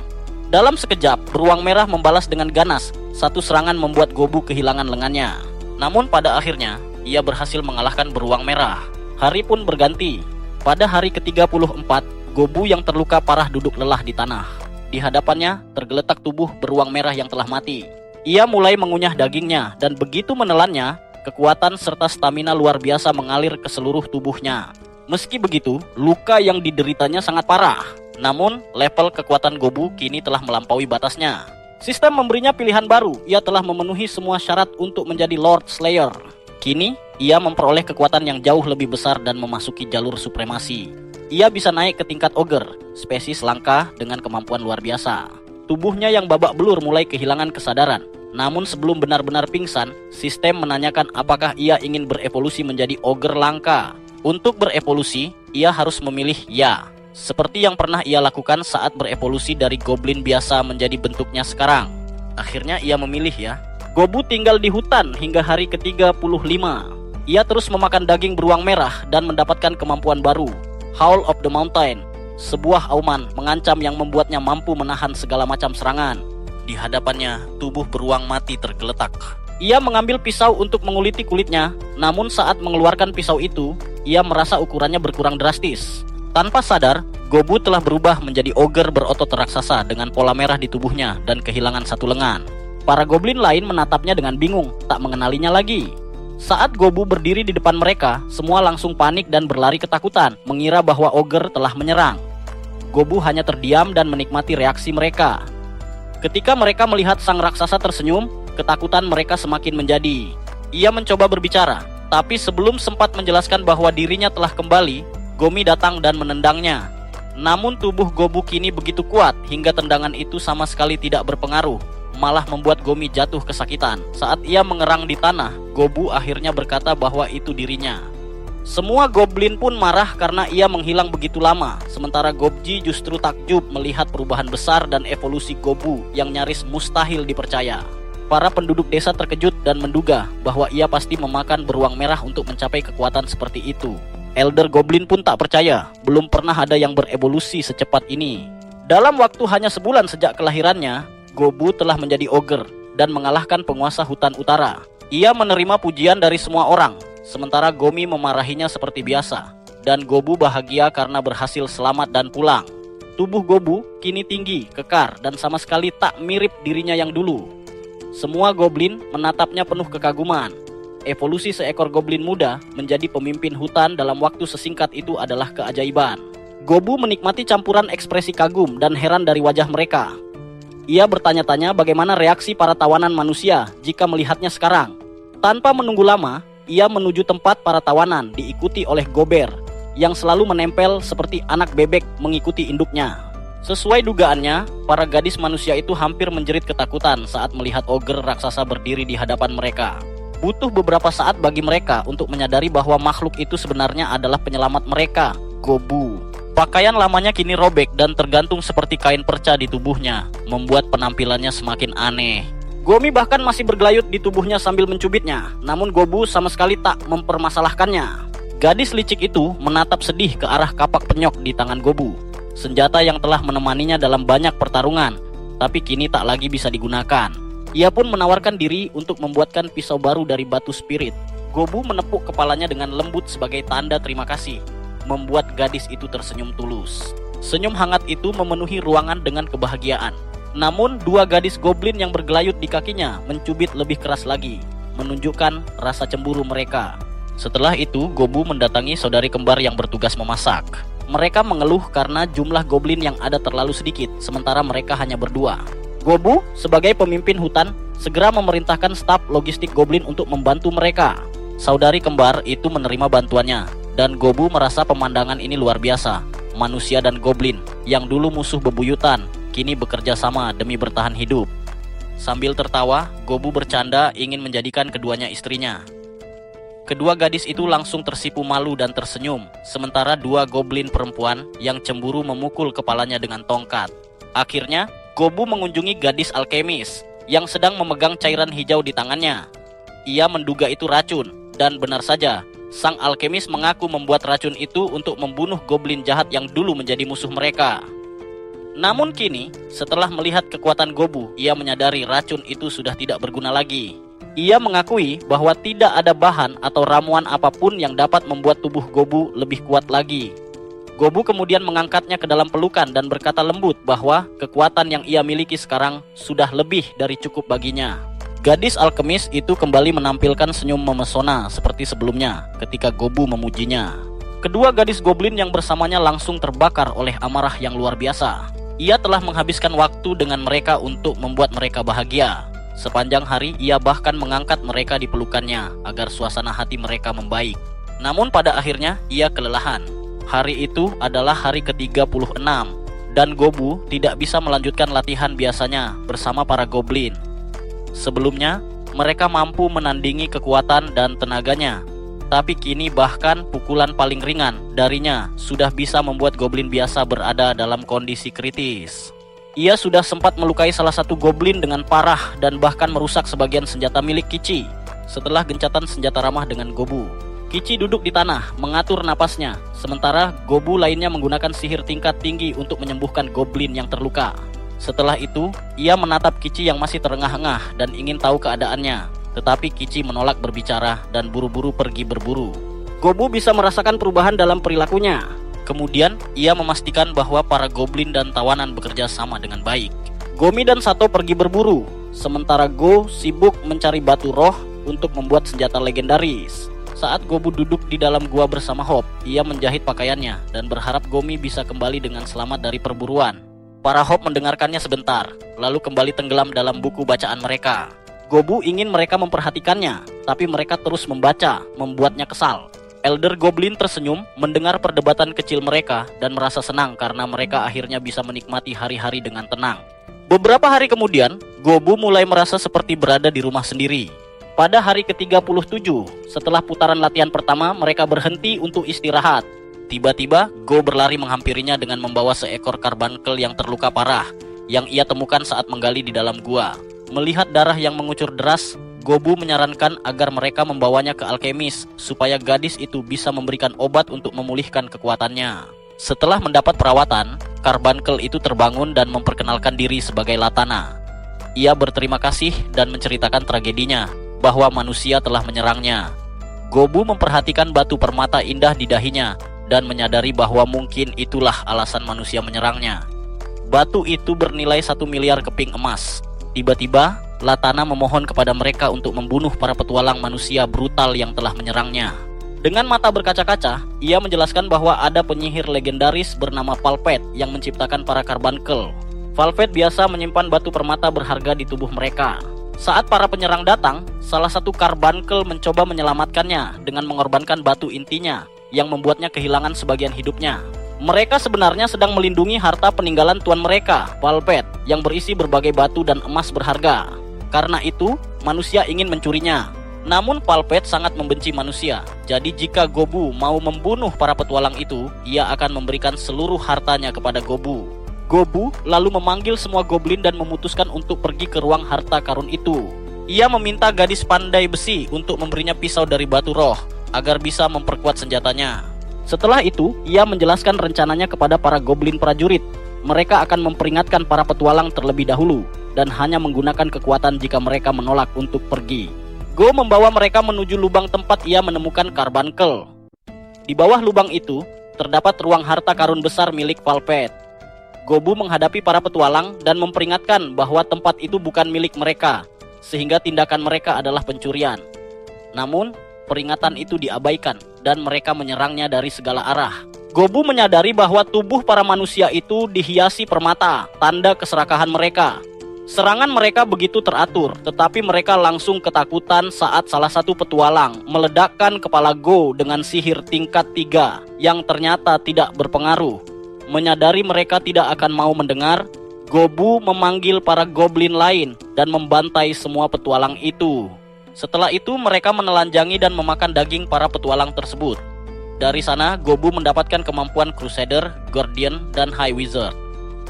Dalam sekejap, beruang merah membalas dengan ganas. Satu serangan membuat Gobu kehilangan lengannya. Namun pada akhirnya, ia berhasil mengalahkan beruang merah. Hari pun berganti. Pada hari ke-34, Gobu yang terluka parah duduk lelah di tanah. Di hadapannya, tergeletak tubuh beruang merah yang telah mati. Ia mulai mengunyah dagingnya, dan begitu menelannya, kekuatan serta stamina luar biasa mengalir ke seluruh tubuhnya. Meski begitu, luka yang dideritanya sangat parah. Namun, level kekuatan Gobu kini telah melampaui batasnya. Sistem memberinya pilihan baru. Ia telah memenuhi semua syarat untuk menjadi Lord Slayer. Kini, ia memperoleh kekuatan yang jauh lebih besar dan memasuki jalur supremasi. Ia bisa naik ke tingkat Ogre, spesies langka dengan kemampuan luar biasa. Tubuhnya yang babak belur mulai kehilangan kesadaran. Namun sebelum benar-benar pingsan, sistem menanyakan apakah ia ingin berevolusi menjadi Ogre langka. Untuk berevolusi, ia harus memilih ya. Seperti yang pernah ia lakukan saat berevolusi dari goblin biasa menjadi bentuknya sekarang. Akhirnya ia memilih ya. Gobu tinggal di hutan hingga hari ke-35. Ia terus memakan daging beruang merah dan mendapatkan kemampuan baru, Howl of the Mountain. Sebuah auman mengancam yang membuatnya mampu menahan segala macam serangan. Di hadapannya, tubuh beruang mati tergeletak. Ia mengambil pisau untuk menguliti kulitnya, namun saat mengeluarkan pisau itu, ia merasa ukurannya berkurang drastis. Tanpa sadar, Gobu telah berubah menjadi ogre berotot raksasa dengan pola merah di tubuhnya dan kehilangan satu lengan. Para goblin lain menatapnya dengan bingung, tak mengenalinya lagi. Saat Gobu berdiri di depan mereka, semua langsung panik dan berlari ketakutan, mengira bahwa ogre telah menyerang. Gobu hanya terdiam dan menikmati reaksi mereka. Ketika mereka melihat sang raksasa tersenyum, ketakutan mereka semakin menjadi. Ia mencoba berbicara, tapi sebelum sempat menjelaskan bahwa dirinya telah kembali, Gomi datang dan menendangnya. Namun tubuh Gobu kini begitu kuat hingga tendangan itu sama sekali tidak berpengaruh, malah membuat Gomi jatuh kesakitan. Saat ia mengerang di tanah, Gobu akhirnya berkata bahwa itu dirinya. Semua goblin pun marah karena ia menghilang begitu lama, sementara Gobji justru takjub melihat perubahan besar dan evolusi Gobu yang nyaris mustahil dipercaya. Para penduduk desa terkejut dan menduga bahwa ia pasti memakan beruang merah untuk mencapai kekuatan seperti itu. Elder Goblin pun tak percaya, belum pernah ada yang berevolusi secepat ini. Dalam waktu hanya sebulan sejak kelahirannya, Gobu telah menjadi ogre dan mengalahkan penguasa hutan utara. Ia menerima pujian dari semua orang, sementara Gomi memarahinya seperti biasa. Dan Gobu bahagia karena berhasil selamat dan pulang. Tubuh Gobu kini tinggi, kekar, dan sama sekali tak mirip dirinya yang dulu. Semua goblin menatapnya penuh kekaguman. Evolusi seekor goblin muda menjadi pemimpin hutan dalam waktu sesingkat itu adalah keajaiban. Gobu menikmati campuran ekspresi kagum dan heran dari wajah mereka. Ia bertanya-tanya bagaimana reaksi para tawanan manusia jika melihatnya sekarang. Tanpa menunggu lama, ia menuju tempat para tawanan diikuti oleh Gober yang selalu menempel seperti anak bebek mengikuti induknya. Sesuai dugaannya, para gadis manusia itu hampir menjerit ketakutan saat melihat ogre raksasa berdiri di hadapan mereka. Butuh beberapa saat bagi mereka untuk menyadari bahwa makhluk itu sebenarnya adalah penyelamat mereka, Gobu. Pakaian lamanya kini robek dan tergantung seperti kain perca di tubuhnya, membuat penampilannya semakin aneh. Gomi bahkan masih bergelayut di tubuhnya sambil mencubitnya, namun Gobu sama sekali tak mempermasalahkannya. Gadis licik itu menatap sedih ke arah kapak penyok di tangan Gobu, senjata yang telah menemaninya dalam banyak pertarungan, tapi kini tak lagi bisa digunakan. Ia pun menawarkan diri untuk membuatkan pisau baru dari batu spirit. Gobu menepuk kepalanya dengan lembut sebagai tanda terima kasih, membuat gadis itu tersenyum tulus. Senyum hangat itu memenuhi ruangan dengan kebahagiaan. Namun dua gadis goblin yang bergelayut di kakinya mencubit lebih keras lagi, menunjukkan rasa cemburu mereka. Setelah itu, Gobu mendatangi saudari kembar yang bertugas memasak. Mereka mengeluh karena jumlah goblin yang ada terlalu sedikit, sementara mereka hanya berdua. Gobu, sebagai pemimpin hutan, segera memerintahkan staf logistik goblin untuk membantu mereka. Saudari kembar itu menerima bantuannya, dan Gobu merasa pemandangan ini luar biasa. Manusia dan goblin yang dulu musuh bebuyutan, kini bekerja sama demi bertahan hidup. Sambil tertawa, Gobu bercanda ingin menjadikan keduanya istrinya. Kedua gadis itu langsung tersipu malu dan tersenyum, sementara dua goblin perempuan yang cemburu memukul kepalanya dengan tongkat. Akhirnya, Gobu mengunjungi gadis alkemis yang sedang memegang cairan hijau di tangannya. Ia menduga itu racun, dan benar saja, sang alkemis mengaku membuat racun itu untuk membunuh goblin jahat yang dulu menjadi musuh mereka. Namun kini, setelah melihat kekuatan Gobu, ia menyadari racun itu sudah tidak berguna lagi. Ia mengakui bahwa tidak ada bahan atau ramuan apapun yang dapat membuat tubuh Gobu lebih kuat lagi. Gobu kemudian mengangkatnya ke dalam pelukan dan berkata lembut bahwa kekuatan yang ia miliki sekarang sudah lebih dari cukup baginya. Gadis alkemis itu kembali menampilkan senyum memesona seperti sebelumnya ketika Gobu memujinya. Kedua gadis goblin yang bersamanya langsung terbakar oleh amarah yang luar biasa. Ia telah menghabiskan waktu dengan mereka untuk membuat mereka bahagia. Sepanjang hari ia bahkan mengangkat mereka di pelukannya agar suasana hati mereka membaik. Namun pada akhirnya ia kelelahan. Hari itu adalah hari ke-36 dan Gobu tidak bisa melanjutkan latihan biasanya bersama para goblin. Sebelumnya mereka mampu menandingi kekuatan dan tenaganya, tapi kini bahkan pukulan paling ringan darinya sudah bisa membuat goblin biasa berada dalam kondisi kritis. Ia sudah sempat melukai salah satu goblin dengan parah dan bahkan merusak sebagian senjata milik Kichi. Setelah gencatan senjata ramah dengan Gobu, Kichi duduk di tanah mengatur napasnya, sementara Gobu lainnya menggunakan sihir tingkat tinggi untuk menyembuhkan goblin yang terluka. Setelah itu, ia menatap Kichi yang masih terengah-engah dan ingin tahu keadaannya, tetapi Kichi menolak berbicara dan buru-buru pergi berburu. Gobu bisa merasakan perubahan dalam perilakunya. Kemudian, ia memastikan bahwa para goblin dan tawanan bekerja sama dengan baik. Gomi dan Sato pergi berburu, sementara Go sibuk mencari batu roh untuk membuat senjata legendaris. Saat Gobu duduk di dalam gua bersama Hop, ia menjahit pakaiannya dan berharap Gomi bisa kembali dengan selamat dari perburuan. Para Hop mendengarkannya sebentar, lalu kembali tenggelam dalam buku bacaan mereka. Gobu ingin mereka memperhatikannya, tapi mereka terus membaca, membuatnya kesal. Elder Goblin tersenyum mendengar perdebatan kecil mereka dan merasa senang karena mereka akhirnya bisa menikmati hari-hari dengan tenang. Beberapa hari kemudian, Gobu mulai merasa seperti berada di rumah sendiri. Pada hari ke-37, setelah putaran latihan pertama, mereka berhenti untuk istirahat. Tiba-tiba, Go berlari menghampirinya dengan membawa seekor karbuncle yang terluka parah, yang ia temukan saat menggali di dalam gua. Melihat darah yang mengucur deras, Gobu menyarankan agar mereka membawanya ke alkemis supaya gadis itu bisa memberikan obat untuk memulihkan kekuatannya. Setelah mendapat perawatan, karbuncle itu terbangun dan memperkenalkan diri sebagai Latana. Ia berterima kasih dan menceritakan tragedinya bahwa manusia telah menyerangnya. Gobu memperhatikan batu permata indah di dahinya dan menyadari bahwa mungkin itulah alasan manusia menyerangnya. Batu itu bernilai 1 miliar keping emas. Tiba-tiba, Latana memohon kepada mereka untuk membunuh para petualang manusia brutal yang telah menyerangnya. Dengan mata berkaca-kaca, ia menjelaskan bahwa ada penyihir legendaris bernama Palpet yang menciptakan para karbuncle. Palpet biasa menyimpan batu permata berharga di tubuh mereka. Saat para penyerang datang, salah satu karbuncle mencoba menyelamatkannya dengan mengorbankan batu intinya yang membuatnya kehilangan sebagian hidupnya. Mereka sebenarnya sedang melindungi harta peninggalan tuan mereka, Palpet, yang berisi berbagai batu dan emas berharga. Karena itu, manusia ingin mencurinya. Namun Palpet sangat membenci manusia. Jadi jika Gobu mau membunuh para petualang itu, ia akan memberikan seluruh hartanya kepada Gobu. Gobu lalu memanggil semua goblin dan memutuskan untuk pergi ke ruang harta karun itu. Ia meminta gadis pandai besi untuk memberinya pisau dari batu roh, agar bisa memperkuat senjatanya. Setelah itu, ia menjelaskan rencananya kepada para goblin prajurit. Mereka akan memperingatkan para petualang terlebih dahulu dan hanya menggunakan kekuatan jika mereka menolak untuk pergi. Go membawa mereka menuju lubang tempat ia menemukan Carbuncle. Di bawah lubang itu, terdapat ruang harta karun besar milik Valpet. Gobu menghadapi para petualang dan memperingatkan bahwa tempat itu bukan milik mereka, sehingga tindakan mereka adalah pencurian. Namun, peringatan itu diabaikan dan mereka menyerangnya dari segala arah. Gobu menyadari bahwa tubuh para manusia itu dihiasi permata, tanda keserakahan mereka. Serangan mereka begitu teratur, tetapi mereka langsung ketakutan saat salah satu petualang meledakkan kepala Go dengan sihir tingkat 3 yang ternyata tidak berpengaruh. Menyadari mereka tidak akan mau mendengar, Gobu memanggil para goblin lain dan membantai semua petualang itu. Setelah itu mereka menelanjangi dan memakan daging para petualang tersebut. Dari sana Gobu mendapatkan kemampuan Crusader, Guardian, dan High Wizard.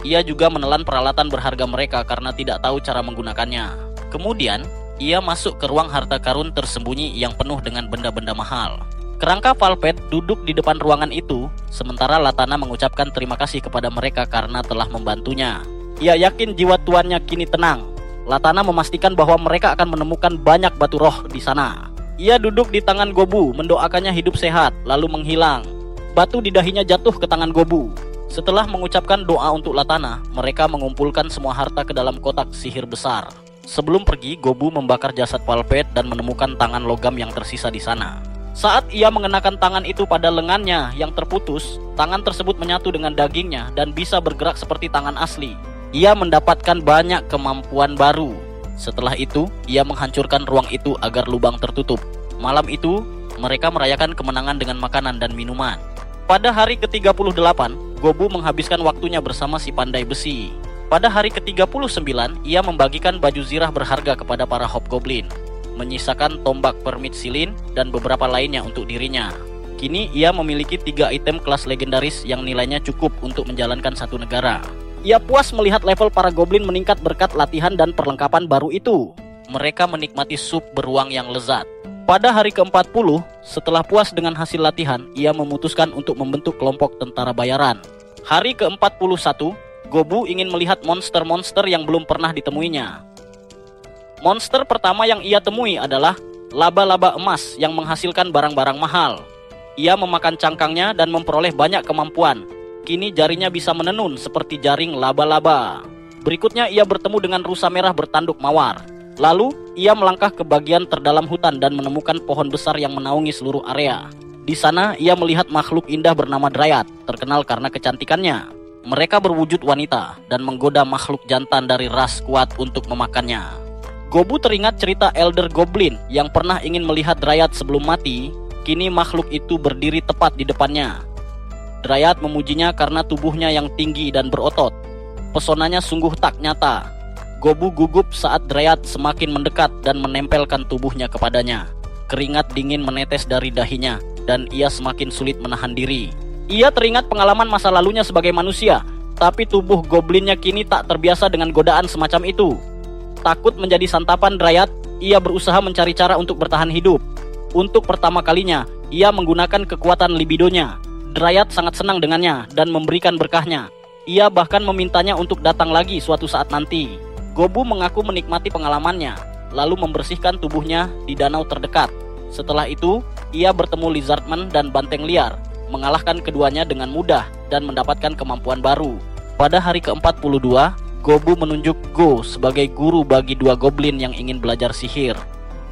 Ia juga menelan peralatan berharga mereka karena tidak tahu cara menggunakannya. Kemudian, ia masuk ke ruang harta karun tersembunyi yang penuh dengan benda-benda mahal. Kerangka Valpet duduk di depan ruangan itu, sementara Latana mengucapkan terima kasih kepada mereka karena telah membantunya. Ia yakin jiwa tuannya kini tenang. Latana memastikan bahwa mereka akan menemukan banyak batu roh di sana. Ia duduk di tangan Gobu, mendoakannya hidup sehat, lalu menghilang. Batu di dahinya jatuh ke tangan Gobu. Setelah mengucapkan doa untuk Latana, mereka mengumpulkan semua harta ke dalam kotak sihir besar. Sebelum pergi, Gobu membakar jasad Valpet dan menemukan tangan logam yang tersisa di sana. Saat ia mengenakan tangan itu pada lengannya yang terputus, tangan tersebut menyatu dengan dagingnya dan bisa bergerak seperti tangan asli. Ia mendapatkan banyak kemampuan baru. Setelah itu, ia menghancurkan ruang itu agar lubang tertutup. Malam itu, mereka merayakan kemenangan dengan makanan dan minuman. Pada hari ke-38, Gobu menghabiskan waktunya bersama si pandai besi. Pada hari ke-39, ia membagikan baju zirah berharga kepada para hobgoblin, menyisakan tombak permit silin dan beberapa lainnya untuk dirinya. Kini ia memiliki 3 item kelas legendaris yang nilainya cukup untuk menjalankan satu negara. Ia puas melihat level para goblin meningkat berkat latihan dan perlengkapan baru itu. Mereka menikmati sup beruang yang lezat. Pada hari ke-40, setelah puas dengan hasil latihan, ia memutuskan untuk membentuk kelompok tentara bayaran. Hari ke-41, Gobu ingin melihat monster-monster yang belum pernah ditemuinya. Monster pertama yang ia temui adalah laba-laba emas yang menghasilkan barang-barang mahal. Ia memakan cangkangnya dan memperoleh banyak kemampuan. Kini jarinya bisa menenun seperti jaring laba-laba. Berikutnya ia bertemu dengan rusa merah bertanduk mawar. Lalu, ia melangkah ke bagian terdalam hutan dan menemukan pohon besar yang menaungi seluruh area. Di sana, ia melihat makhluk indah bernama Dryad, terkenal karena kecantikannya. Mereka berwujud wanita dan menggoda makhluk jantan dari ras kuat untuk memakannya. Gobu teringat cerita Elder Goblin yang pernah ingin melihat Dryad sebelum mati. Kini makhluk itu berdiri tepat di depannya. Dryad memujinya karena tubuhnya yang tinggi dan berotot. Pesonanya sungguh tak nyata. Gobu gugup saat Dryad semakin mendekat dan menempelkan tubuhnya kepadanya. Keringat dingin menetes dari dahinya dan ia semakin sulit menahan diri. Ia teringat pengalaman masa lalunya sebagai manusia, tapi tubuh goblinnya kini tak terbiasa dengan godaan semacam itu. Takut menjadi santapan Dryad, ia berusaha mencari cara untuk bertahan hidup. Untuk pertama kalinya, ia menggunakan kekuatan libidonya. Dryad sangat senang dengannya dan memberikan berkahnya. Ia bahkan memintanya untuk datang lagi suatu saat nanti. Gobu mengaku menikmati pengalamannya, lalu membersihkan tubuhnya di danau terdekat. Setelah itu, ia bertemu Lizardman dan Banteng Liar, mengalahkan keduanya dengan mudah dan mendapatkan kemampuan baru. Pada hari ke-42, Gobu menunjuk Go sebagai guru bagi 2 goblin yang ingin belajar sihir.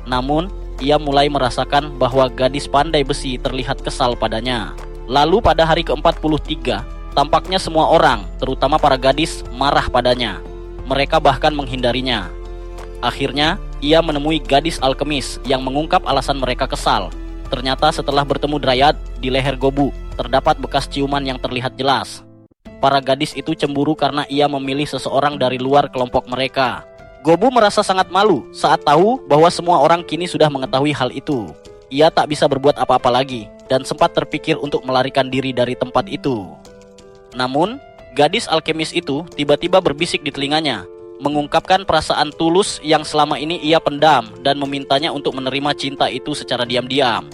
Namun, ia mulai merasakan bahwa gadis pandai besi terlihat kesal padanya. Lalu pada hari ke-43, tampaknya semua orang, terutama para gadis, marah padanya. Mereka bahkan menghindarinya. Akhirnya, ia menemui gadis alkemis yang mengungkap alasan mereka kesal. Ternyata setelah bertemu Dryad, di leher Gobu terdapat bekas ciuman yang terlihat jelas. Para gadis itu cemburu karena ia memilih seseorang dari luar kelompok mereka. Gobu merasa sangat malu saat tahu bahwa semua orang kini sudah mengetahui hal itu. Ia tak bisa berbuat apa-apa lagi dan sempat terpikir untuk melarikan diri dari tempat itu. Namun, gadis alkemis itu tiba-tiba berbisik di telinganya, mengungkapkan perasaan tulus yang selama ini ia pendam dan memintanya untuk menerima cinta itu secara diam-diam.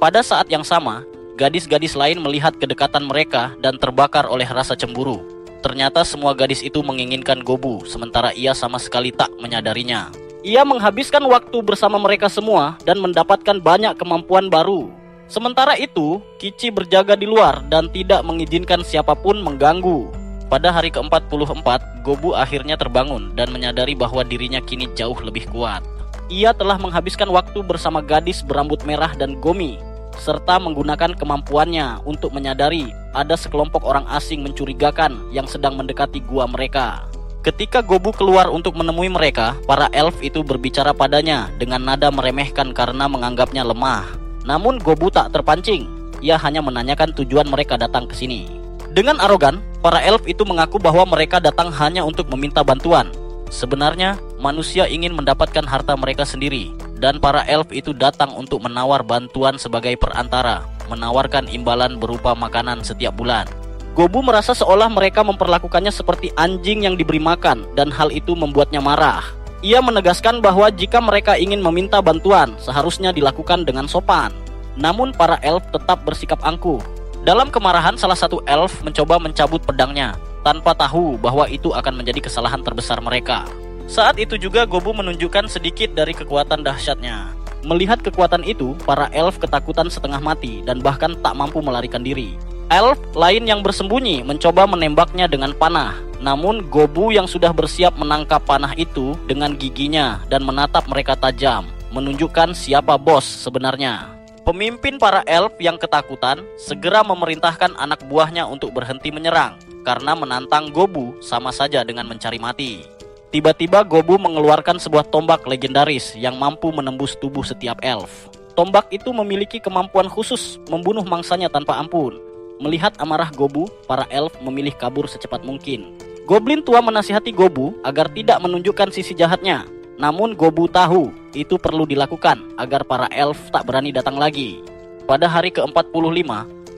Pada saat yang sama, gadis-gadis lain melihat kedekatan mereka dan terbakar oleh rasa cemburu. Ternyata semua gadis itu menginginkan Gobu, sementara ia sama sekali tak menyadarinya. Ia menghabiskan waktu bersama mereka semua dan mendapatkan banyak kemampuan baru. Sementara itu, Kichi berjaga di luar dan tidak mengizinkan siapapun mengganggu. Pada hari ke-44, Gobu akhirnya terbangun dan menyadari bahwa dirinya kini jauh lebih kuat. Ia telah menghabiskan waktu bersama gadis berambut merah dan Gomi, serta menggunakan kemampuannya untuk menyadari ada sekelompok orang asing mencurigakan yang sedang mendekati gua mereka. Ketika Gobu keluar untuk menemui mereka, para elf itu berbicara padanya dengan nada meremehkan karena menganggapnya lemah. Namun Gobu tak terpancing, ia hanya menanyakan tujuan mereka datang ke sini. Dengan arogan, para elf itu mengaku bahwa mereka datang hanya untuk meminta bantuan. Sebenarnya, manusia ingin mendapatkan harta mereka sendiri, dan para elf itu datang untuk menawar bantuan sebagai perantara, menawarkan imbalan berupa makanan setiap bulan. Gobu merasa seolah mereka memperlakukannya seperti anjing yang diberi makan, dan hal itu membuatnya marah. Ia menegaskan bahwa jika mereka ingin meminta bantuan, seharusnya dilakukan dengan sopan. Namun para elf tetap bersikap angkuh. Dalam kemarahan, salah satu elf mencoba mencabut pedangnya, tanpa tahu bahwa itu akan menjadi kesalahan terbesar mereka. Saat itu juga Gobu menunjukkan sedikit dari kekuatan dahsyatnya. Melihat kekuatan itu, para elf ketakutan setengah mati dan bahkan tak mampu melarikan diri. Elf lain yang bersembunyi mencoba menembaknya dengan panah. Namun Gobu yang sudah bersiap menangkap panah itu dengan giginya dan menatap mereka tajam, menunjukkan siapa bos sebenarnya. Pemimpin para elf yang ketakutan segera memerintahkan anak buahnya untuk berhenti menyerang, karena menantang Gobu sama saja dengan mencari mati. Tiba-tiba Gobu mengeluarkan sebuah tombak legendaris yang mampu menembus tubuh setiap elf. Tombak itu memiliki kemampuan khusus membunuh mangsanya tanpa ampun. Melihat amarah Gobu, para elf memilih kabur secepat mungkin. Goblin tua menasihati Gobu agar tidak menunjukkan sisi jahatnya. Namun Gobu tahu itu perlu dilakukan agar para elf tak berani datang lagi. Pada hari ke-45,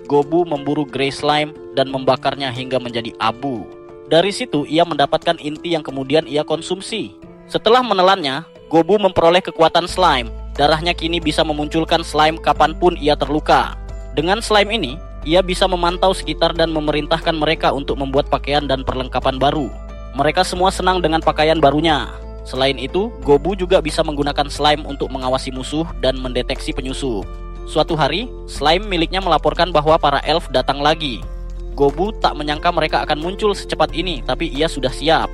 Gobu memburu Grey Slime dan membakarnya hingga menjadi abu. Dari situ ia mendapatkan inti yang kemudian ia konsumsi. Setelah menelannya, Gobu memperoleh kekuatan slime. Darahnya kini bisa memunculkan slime kapanpun ia terluka. Dengan slime ini, ia bisa memantau sekitar dan memerintahkan mereka untuk membuat pakaian dan perlengkapan baru. Mereka semua senang dengan pakaian barunya. Selain itu, Gobu juga bisa menggunakan slime untuk mengawasi musuh dan mendeteksi penyusup. Suatu hari, slime miliknya melaporkan bahwa para elf datang lagi. Gobu tak menyangka mereka akan muncul secepat ini, tapi ia sudah siap.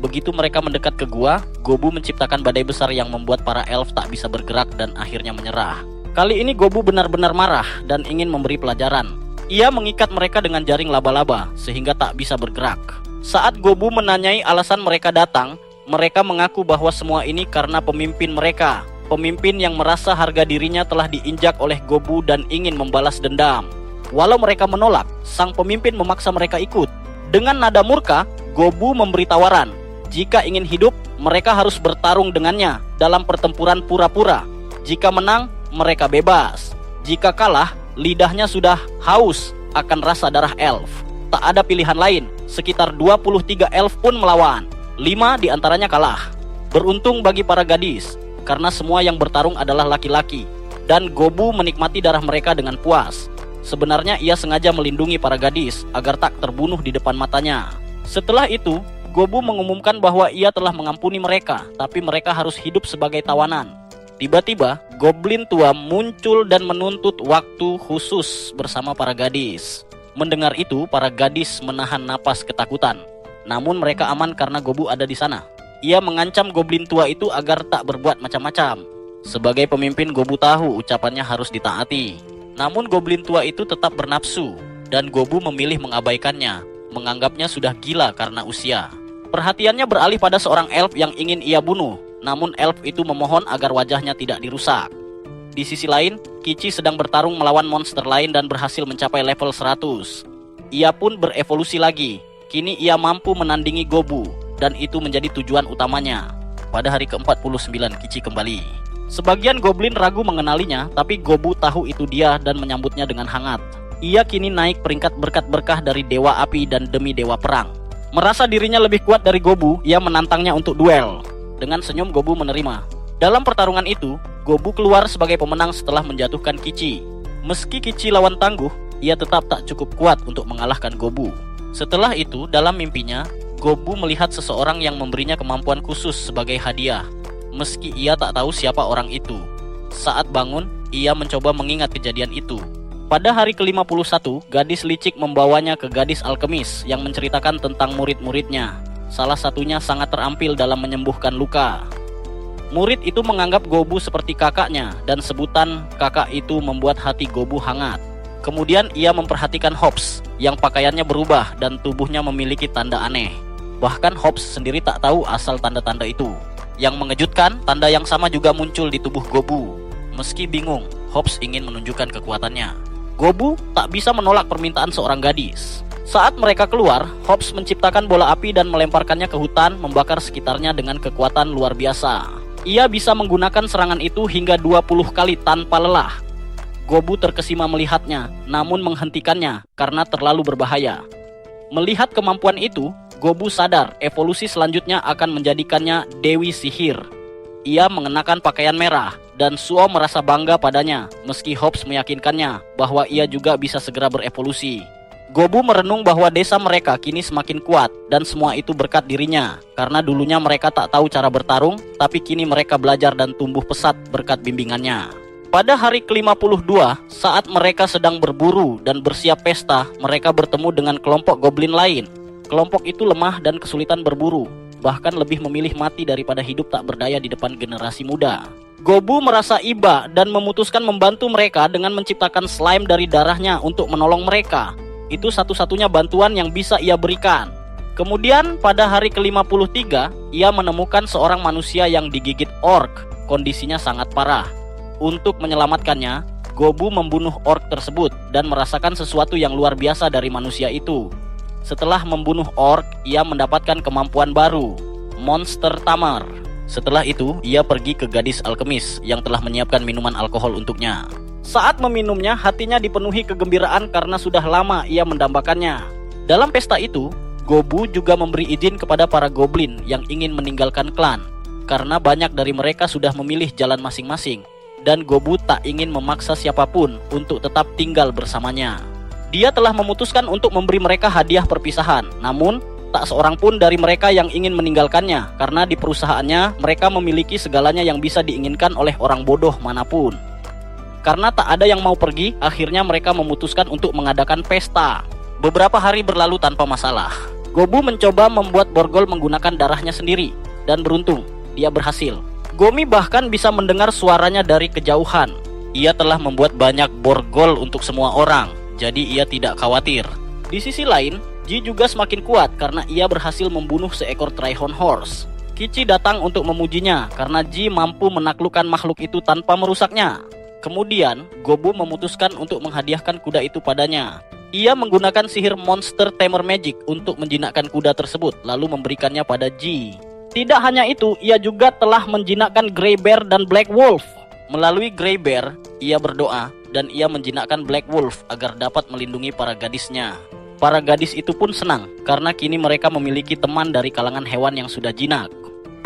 Begitu mereka mendekat ke gua, Gobu menciptakan badai besar yang membuat para elf tak bisa bergerak dan akhirnya menyerah. Kali ini Gobu benar-benar marah dan ingin memberi pelajaran. Ia mengikat mereka dengan jaring laba-laba sehingga tak bisa bergerak. Saat Gobu menanyai alasan mereka datang, mereka mengaku bahwa semua ini karena pemimpin mereka. Pemimpin yang merasa harga dirinya telah diinjak oleh Gobu dan ingin membalas dendam. Walau mereka menolak, sang pemimpin memaksa mereka ikut. Dengan nada murka, Gobu memberi tawaran. Jika ingin hidup, mereka harus bertarung dengannya dalam pertempuran pura-pura. Jika menang, mereka bebas. Jika kalah, lidahnya sudah haus akan rasa darah elf. Tak ada pilihan lain, sekitar 23 elf pun melawan. 5 diantaranya kalah. Beruntung bagi para gadis, karena semua yang bertarung adalah laki-laki, dan Gobu menikmati darah mereka dengan puas. Sebenarnya ia sengaja melindungi para gadis agar tak terbunuh di depan matanya. Setelah itu, Gobu mengumumkan bahwa ia telah mengampuni mereka, tapi mereka harus hidup sebagai tawanan. Tiba-tiba, Goblin tua muncul dan menuntut waktu khusus bersama para gadis. Mendengar itu, para gadis menahan napas ketakutan. Namun mereka aman karena Gobu ada di sana. Ia mengancam Goblin tua itu agar tak berbuat macam-macam. Sebagai pemimpin, Gobu tahu ucapannya harus ditaati. Namun Goblin tua itu tetap bernafsu, dan Gobu memilih mengabaikannya, menganggapnya sudah gila karena usia. Perhatiannya beralih pada seorang elf yang ingin ia bunuh. Namun elf itu memohon agar wajahnya tidak dirusak. Di sisi lain, Kichi sedang bertarung melawan monster lain dan berhasil mencapai level 100. Ia pun berevolusi lagi. Kini ia mampu menandingi Gobu, dan itu menjadi tujuan utamanya. Pada hari ke-49, Kichi kembali. Sebagian goblin ragu mengenalinya, tapi Gobu tahu itu dia dan menyambutnya dengan hangat. Ia kini naik peringkat berkat berkah dari Dewa Api dan demi Dewa Perang. Merasa dirinya lebih kuat dari Gobu, ia menantangnya untuk duel. Dengan senyum Gobu menerima. Dalam pertarungan itu, Gobu keluar sebagai pemenang setelah menjatuhkan Kichi. Meski Kichi lawan tangguh, ia tetap tak cukup kuat untuk mengalahkan Gobu. Setelah itu, dalam mimpinya, Gobu melihat seseorang yang memberinya kemampuan khusus sebagai hadiah, meski ia tak tahu siapa orang itu. Saat bangun, ia mencoba mengingat kejadian itu. Pada hari ke-51, gadis licik membawanya ke gadis alkemis yang menceritakan tentang murid-muridnya. Salah satunya sangat terampil dalam menyembuhkan luka. Murid itu menganggap Gobu seperti kakaknya, dan sebutan kakak itu membuat hati Gobu hangat. Kemudian ia memperhatikan Hobbs yang pakaiannya berubah dan tubuhnya memiliki tanda aneh. Bahkan Hobbs sendiri tak tahu asal tanda-tanda itu. Yang mengejutkan, tanda yang sama juga muncul di tubuh Gobu. Meski bingung, Hobbs ingin menunjukkan kekuatannya. Gobu tak bisa menolak permintaan seorang gadis. Saat mereka keluar, Hobbs menciptakan bola api dan melemparkannya ke hutan, membakar sekitarnya dengan kekuatan luar biasa. Ia bisa menggunakan serangan itu hingga 20 kali tanpa lelah. Gobu terkesima melihatnya, namun menghentikannya karena terlalu berbahaya. Melihat kemampuan itu, Gobu sadar evolusi selanjutnya akan menjadikannya Dewi Sihir. Ia mengenakan pakaian merah, dan Suo merasa bangga padanya, meski Hobbs meyakinkannya bahwa ia juga bisa segera berevolusi. Gobu merenung bahwa desa mereka kini semakin kuat, dan semua itu berkat dirinya, karena dulunya mereka tak tahu cara bertarung, tapi kini mereka belajar dan tumbuh pesat berkat bimbingannya. Pada hari ke-52, saat mereka sedang berburu dan bersiap pesta, mereka bertemu dengan kelompok goblin lain. Kelompok itu lemah dan kesulitan berburu, bahkan lebih memilih mati daripada hidup tak berdaya di depan generasi muda. Gobu merasa iba dan memutuskan membantu mereka dengan menciptakan slime dari darahnya untuk menolong mereka. Itu satu-satunya bantuan yang bisa ia berikan. Kemudian pada hari ke-53, ia menemukan seorang manusia yang digigit orc. Kondisinya sangat parah. Untuk menyelamatkannya, Gobu membunuh orc tersebut dan merasakan sesuatu yang luar biasa dari manusia itu. Setelah membunuh orc, ia mendapatkan kemampuan baru, Monster Tamer. Setelah itu, ia pergi ke gadis alkemis yang telah menyiapkan minuman alkohol untuknya. Saat meminumnya, hatinya dipenuhi kegembiraan karena sudah lama ia mendambakannya. Dalam pesta itu, Gobu juga memberi izin kepada para goblin yang ingin meninggalkan klan, karena banyak dari mereka sudah memilih jalan masing-masing, dan Gobu tak ingin memaksa siapapun untuk tetap tinggal bersamanya. Dia telah memutuskan untuk memberi mereka hadiah perpisahan, namun tak seorang pun dari mereka yang ingin meninggalkannya, karena di perusahaannya mereka memiliki segalanya yang bisa diinginkan oleh orang bodoh manapun. Karena tak ada yang mau pergi, akhirnya mereka memutuskan untuk mengadakan pesta. Beberapa hari berlalu tanpa masalah. Gobu mencoba membuat borgol menggunakan darahnya sendiri, dan beruntung, dia berhasil. Gomi bahkan bisa mendengar suaranya dari kejauhan. Ia telah membuat banyak borgol untuk semua orang, jadi ia tidak khawatir. Di sisi lain, Ji juga semakin kuat karena ia berhasil membunuh seekor Trihorn Horse. Kichi datang untuk memujinya karena Ji mampu menaklukkan makhluk itu tanpa merusaknya. Kemudian, Gobu memutuskan untuk menghadiahkan kuda itu padanya. Ia menggunakan sihir Monster Tamer Magic untuk menjinakkan kuda tersebut, lalu memberikannya pada Ji. Tidak hanya itu, ia juga telah menjinakkan Grey Bear dan Black Wolf. Melalui Grey Bear, ia berdoa dan ia menjinakkan Black Wolf agar dapat melindungi para gadisnya. Para gadis itu pun senang karena kini mereka memiliki teman dari kalangan hewan yang sudah jinak.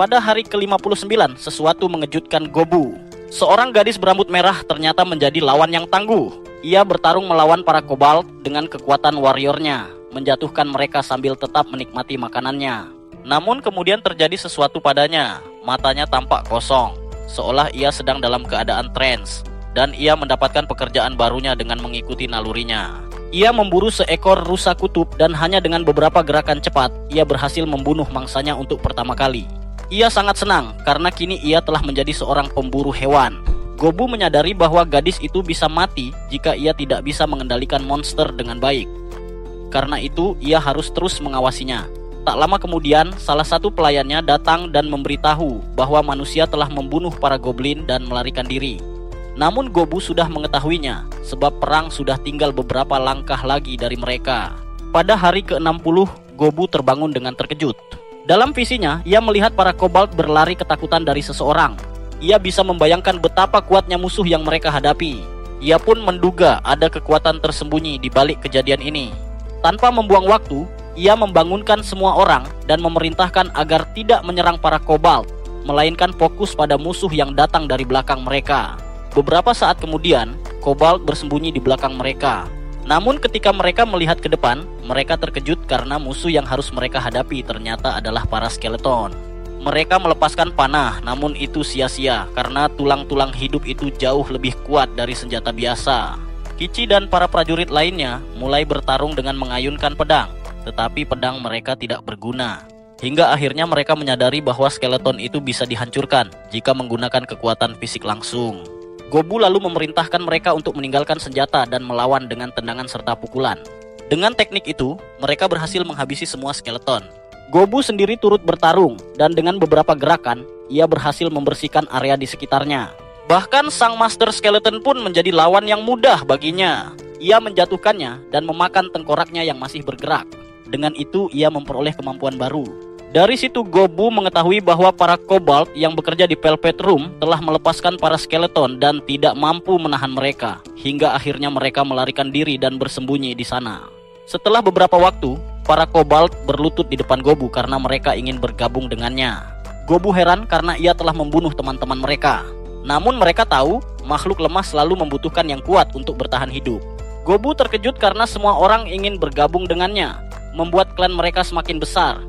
Pada hari ke-59, sesuatu mengejutkan Gobu. Seorang gadis berambut merah ternyata menjadi lawan yang tangguh. Ia bertarung melawan para kobold dengan kekuatan warriornya, menjatuhkan mereka sambil tetap menikmati makanannya. Namun kemudian terjadi sesuatu padanya. Matanya tampak kosong, seolah ia sedang dalam keadaan trance, dan ia mendapatkan pekerjaan barunya dengan mengikuti nalurinya. Ia memburu seekor rusa kutub dan hanya dengan beberapa gerakan cepat, ia berhasil membunuh mangsanya untuk pertama kali. Ia sangat senang karena kini ia telah menjadi seorang pemburu hewan. Gobu menyadari bahwa gadis itu bisa mati jika ia tidak bisa mengendalikan monster dengan baik. Karena itu, ia harus terus mengawasinya. Tak lama kemudian, salah satu pelayannya datang dan memberitahu bahwa manusia telah membunuh para goblin dan melarikan diri. Namun Gobu sudah mengetahuinya, sebab perang sudah tinggal beberapa langkah lagi dari mereka. Pada hari ke-60, Gobu terbangun dengan terkejut. Dalam visinya, ia melihat para kobold berlari ketakutan dari seseorang. Ia bisa membayangkan betapa kuatnya musuh yang mereka hadapi. Ia pun menduga ada kekuatan tersembunyi di balik kejadian ini. Tanpa membuang waktu, ia membangunkan semua orang dan memerintahkan agar tidak menyerang para kobold, melainkan fokus pada musuh yang datang dari belakang mereka. Beberapa saat kemudian, Cobalt bersembunyi di belakang mereka. Namun ketika mereka melihat ke depan, mereka terkejut karena musuh yang harus mereka hadapi ternyata adalah para skeleton. Mereka melepaskan panah, namun itu sia-sia karena tulang-tulang hidup itu jauh lebih kuat dari senjata biasa. Kichi dan para prajurit lainnya mulai bertarung dengan mengayunkan pedang, tetapi pedang mereka tidak berguna. Hingga akhirnya mereka menyadari bahwa skeleton itu bisa dihancurkan jika menggunakan kekuatan fisik langsung. Gobu lalu memerintahkan mereka untuk meninggalkan senjata dan melawan dengan tendangan serta pukulan. Dengan teknik itu, mereka berhasil menghabisi semua skeleton. Gobu sendiri turut bertarung dan dengan beberapa gerakan, ia berhasil membersihkan area di sekitarnya. Bahkan sang Master Skeleton pun menjadi lawan yang mudah baginya. Ia menjatuhkannya dan memakan tengkoraknya yang masih bergerak. Dengan itu, ia memperoleh kemampuan baru. Dari situ Gobu mengetahui bahwa para Cobalt yang bekerja di Velvet Room telah melepaskan para skeleton dan tidak mampu menahan mereka. Hingga akhirnya mereka melarikan diri dan bersembunyi di sana. Setelah beberapa waktu, para Cobalt berlutut di depan Gobu karena mereka ingin bergabung dengannya. Gobu heran karena ia telah membunuh teman-teman mereka. Namun mereka tahu makhluk lemah selalu membutuhkan yang kuat untuk bertahan hidup. Gobu terkejut karena semua orang ingin bergabung dengannya, membuat klan mereka semakin besar.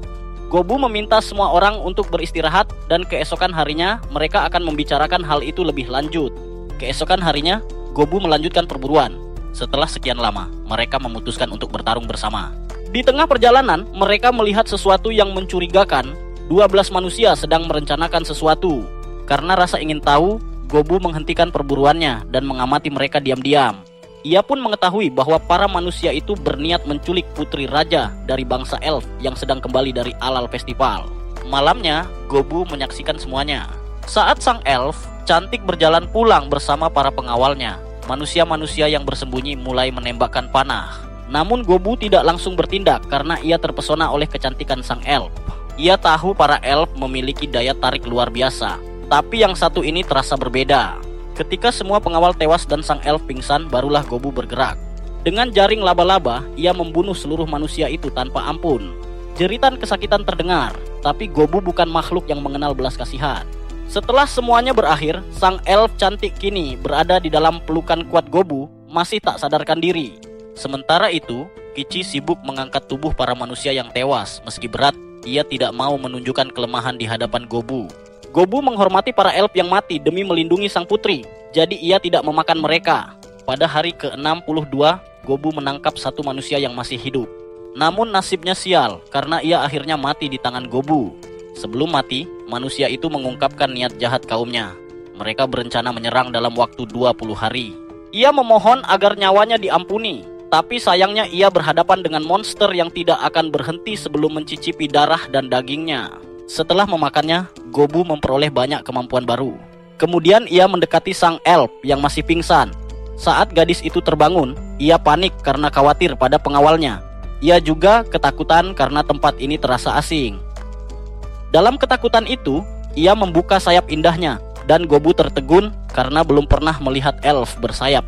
Gobu meminta semua orang untuk beristirahat dan keesokan harinya mereka akan membicarakan hal itu lebih lanjut. Keesokan harinya, Gobu melanjutkan perburuan. Setelah sekian lama, mereka memutuskan untuk bertarung bersama. Di tengah perjalanan, mereka melihat sesuatu yang mencurigakan. 12 manusia sedang merencanakan sesuatu. Karena rasa ingin tahu, Gobu menghentikan perburuannya dan mengamati mereka diam-diam. Ia pun mengetahui bahwa para manusia itu berniat menculik putri raja dari bangsa elf yang sedang kembali dari Alal Festival. Malamnya, Gobu menyaksikan semuanya. Saat sang elf, Cantik berjalan pulang bersama para pengawalnya. Manusia-manusia yang bersembunyi mulai menembakkan panah. Namun Gobu tidak langsung bertindak karena ia terpesona oleh kecantikan sang elf. Ia tahu para elf memiliki daya tarik luar biasa. Tapi yang satu ini terasa berbeda. Ketika semua pengawal tewas dan sang elf pingsan, barulah Gobu bergerak. Dengan jaring laba-laba, ia membunuh seluruh manusia itu tanpa ampun. Jeritan kesakitan terdengar, tapi Gobu bukan makhluk yang mengenal belas kasihan. Setelah semuanya berakhir, sang elf cantik kini berada di dalam pelukan kuat Gobu, masih tak sadarkan diri. Sementara itu, Kichi sibuk mengangkat tubuh para manusia yang tewas. Meski berat, ia tidak mau menunjukkan kelemahan di hadapan Gobu. Gobu menghormati para elf yang mati demi melindungi sang putri, jadi ia tidak memakan mereka. Pada hari ke-62, Gobu menangkap satu manusia yang masih hidup. Namun nasibnya sial, karena ia akhirnya mati di tangan Gobu. Sebelum mati, manusia itu mengungkapkan niat jahat kaumnya. Mereka berencana menyerang dalam waktu 20 hari. Ia memohon agar nyawanya diampuni, tapi sayangnya ia berhadapan dengan monster yang tidak akan berhenti sebelum mencicipi darah dan dagingnya. Setelah memakannya, Gobu memperoleh banyak kemampuan baru. Kemudian ia mendekati sang elf yang masih pingsan. Saat gadis itu terbangun, ia panik karena khawatir pada pengawalnya. Ia juga ketakutan karena tempat ini terasa asing. Dalam ketakutan itu, ia membuka sayap indahnya dan Gobu tertegun karena belum pernah melihat elf bersayap.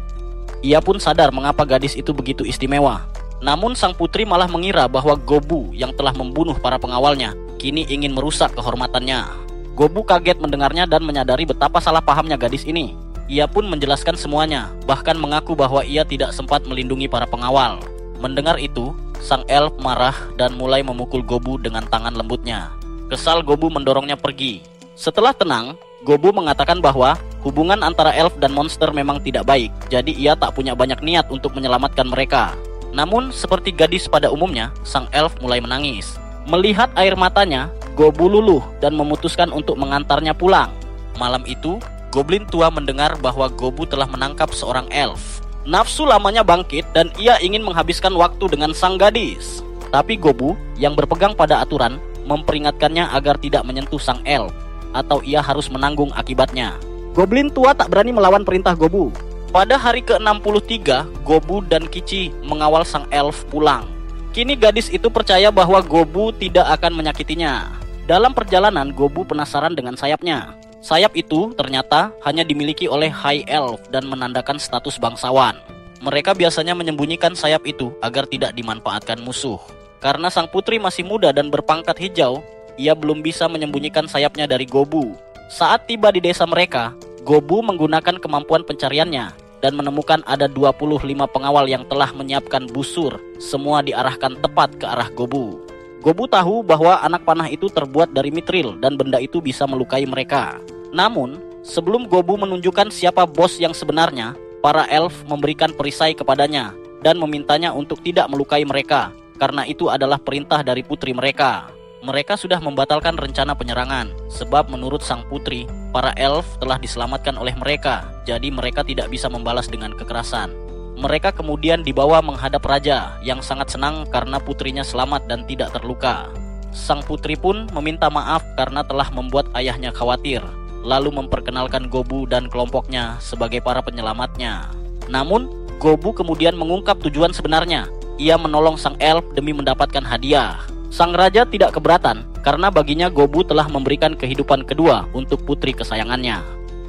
Ia pun sadar mengapa gadis itu begitu istimewa. Namun sang putri malah mengira bahwa Gobu yang telah membunuh para pengawalnya kini ingin merusak kehormatannya. Gobu kaget mendengarnya dan menyadari betapa salah pahamnya gadis ini. Ia pun menjelaskan semuanya, bahkan mengaku bahwa ia tidak sempat melindungi para pengawal. Mendengar itu, sang elf marah dan mulai memukul Gobu dengan tangan lembutnya. Kesal, Gobu mendorongnya pergi. Setelah tenang, Gobu mengatakan bahwa hubungan antara elf dan monster memang tidak baik, jadi ia tak punya banyak niat untuk menyelamatkan mereka. Namun, seperti gadis pada umumnya, sang elf mulai menangis. Melihat air matanya, Gobu luluh dan memutuskan untuk mengantarnya pulang. Malam itu, Goblin tua mendengar bahwa Gobu telah menangkap seorang elf. Nafsu lamanya bangkit dan ia ingin menghabiskan waktu dengan sang gadis. Tapi Gobu, yang berpegang pada aturan, memperingatkannya agar tidak menyentuh sang elf, atau ia harus menanggung akibatnya. Goblin tua tak berani melawan perintah Gobu. Pada hari ke-63, Gobu dan Kichi mengawal sang elf pulang. Kini gadis itu percaya bahwa Gobu tidak akan menyakitinya. Dalam perjalanan, Gobu penasaran dengan sayapnya. Sayap itu ternyata hanya dimiliki oleh High Elf dan menandakan status bangsawan. Mereka biasanya menyembunyikan sayap itu agar tidak dimanfaatkan musuh. Karena sang putri masih muda dan berpangkat hijau, ia belum bisa menyembunyikan sayapnya dari Gobu. Saat tiba di desa mereka, Gobu menggunakan kemampuan pencariannya. dan menemukan ada 25 pengawal yang telah menyiapkan busur. Semua diarahkan tepat ke arah Gobu. Gobu tahu bahwa anak panah itu terbuat dari mithril dan benda itu bisa melukai mereka. Namun, sebelum Gobu menunjukkan siapa bos yang sebenarnya, para elf memberikan perisai kepadanya dan memintanya untuk tidak melukai mereka, karena itu adalah perintah dari putri mereka. Mereka sudah membatalkan rencana penyerangan, sebab menurut sang putri, para elf telah diselamatkan oleh mereka, jadi mereka tidak bisa membalas dengan kekerasan. Mereka kemudian dibawa menghadap raja yang sangat senang karena putrinya selamat dan tidak terluka. Sang putri pun meminta maaf karena telah membuat ayahnya khawatir, lalu memperkenalkan Gobu dan kelompoknya sebagai para penyelamatnya. Namun, Gobu kemudian mengungkap tujuan sebenarnya. Ia menolong sang elf demi mendapatkan hadiah. Sang raja tidak keberatan karena baginya Gobu telah memberikan kehidupan kedua untuk putri kesayangannya.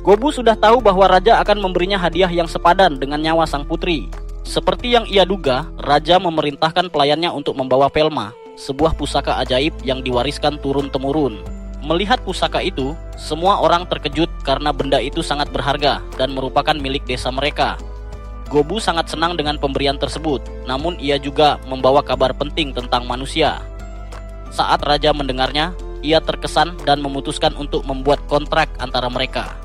Gobu sudah tahu bahwa raja akan memberinya hadiah yang sepadan dengan nyawa sang putri. Seperti yang ia duga, raja memerintahkan pelayannya untuk membawa Velma, sebuah pusaka ajaib yang diwariskan turun-temurun. Melihat pusaka itu, semua orang terkejut karena benda itu sangat berharga dan merupakan milik desa mereka. Gobu sangat senang dengan pemberian tersebut, namun ia juga membawa kabar penting tentang manusia. Saat raja mendengarnya, ia terkesan dan memutuskan untuk membuat kontrak antara mereka.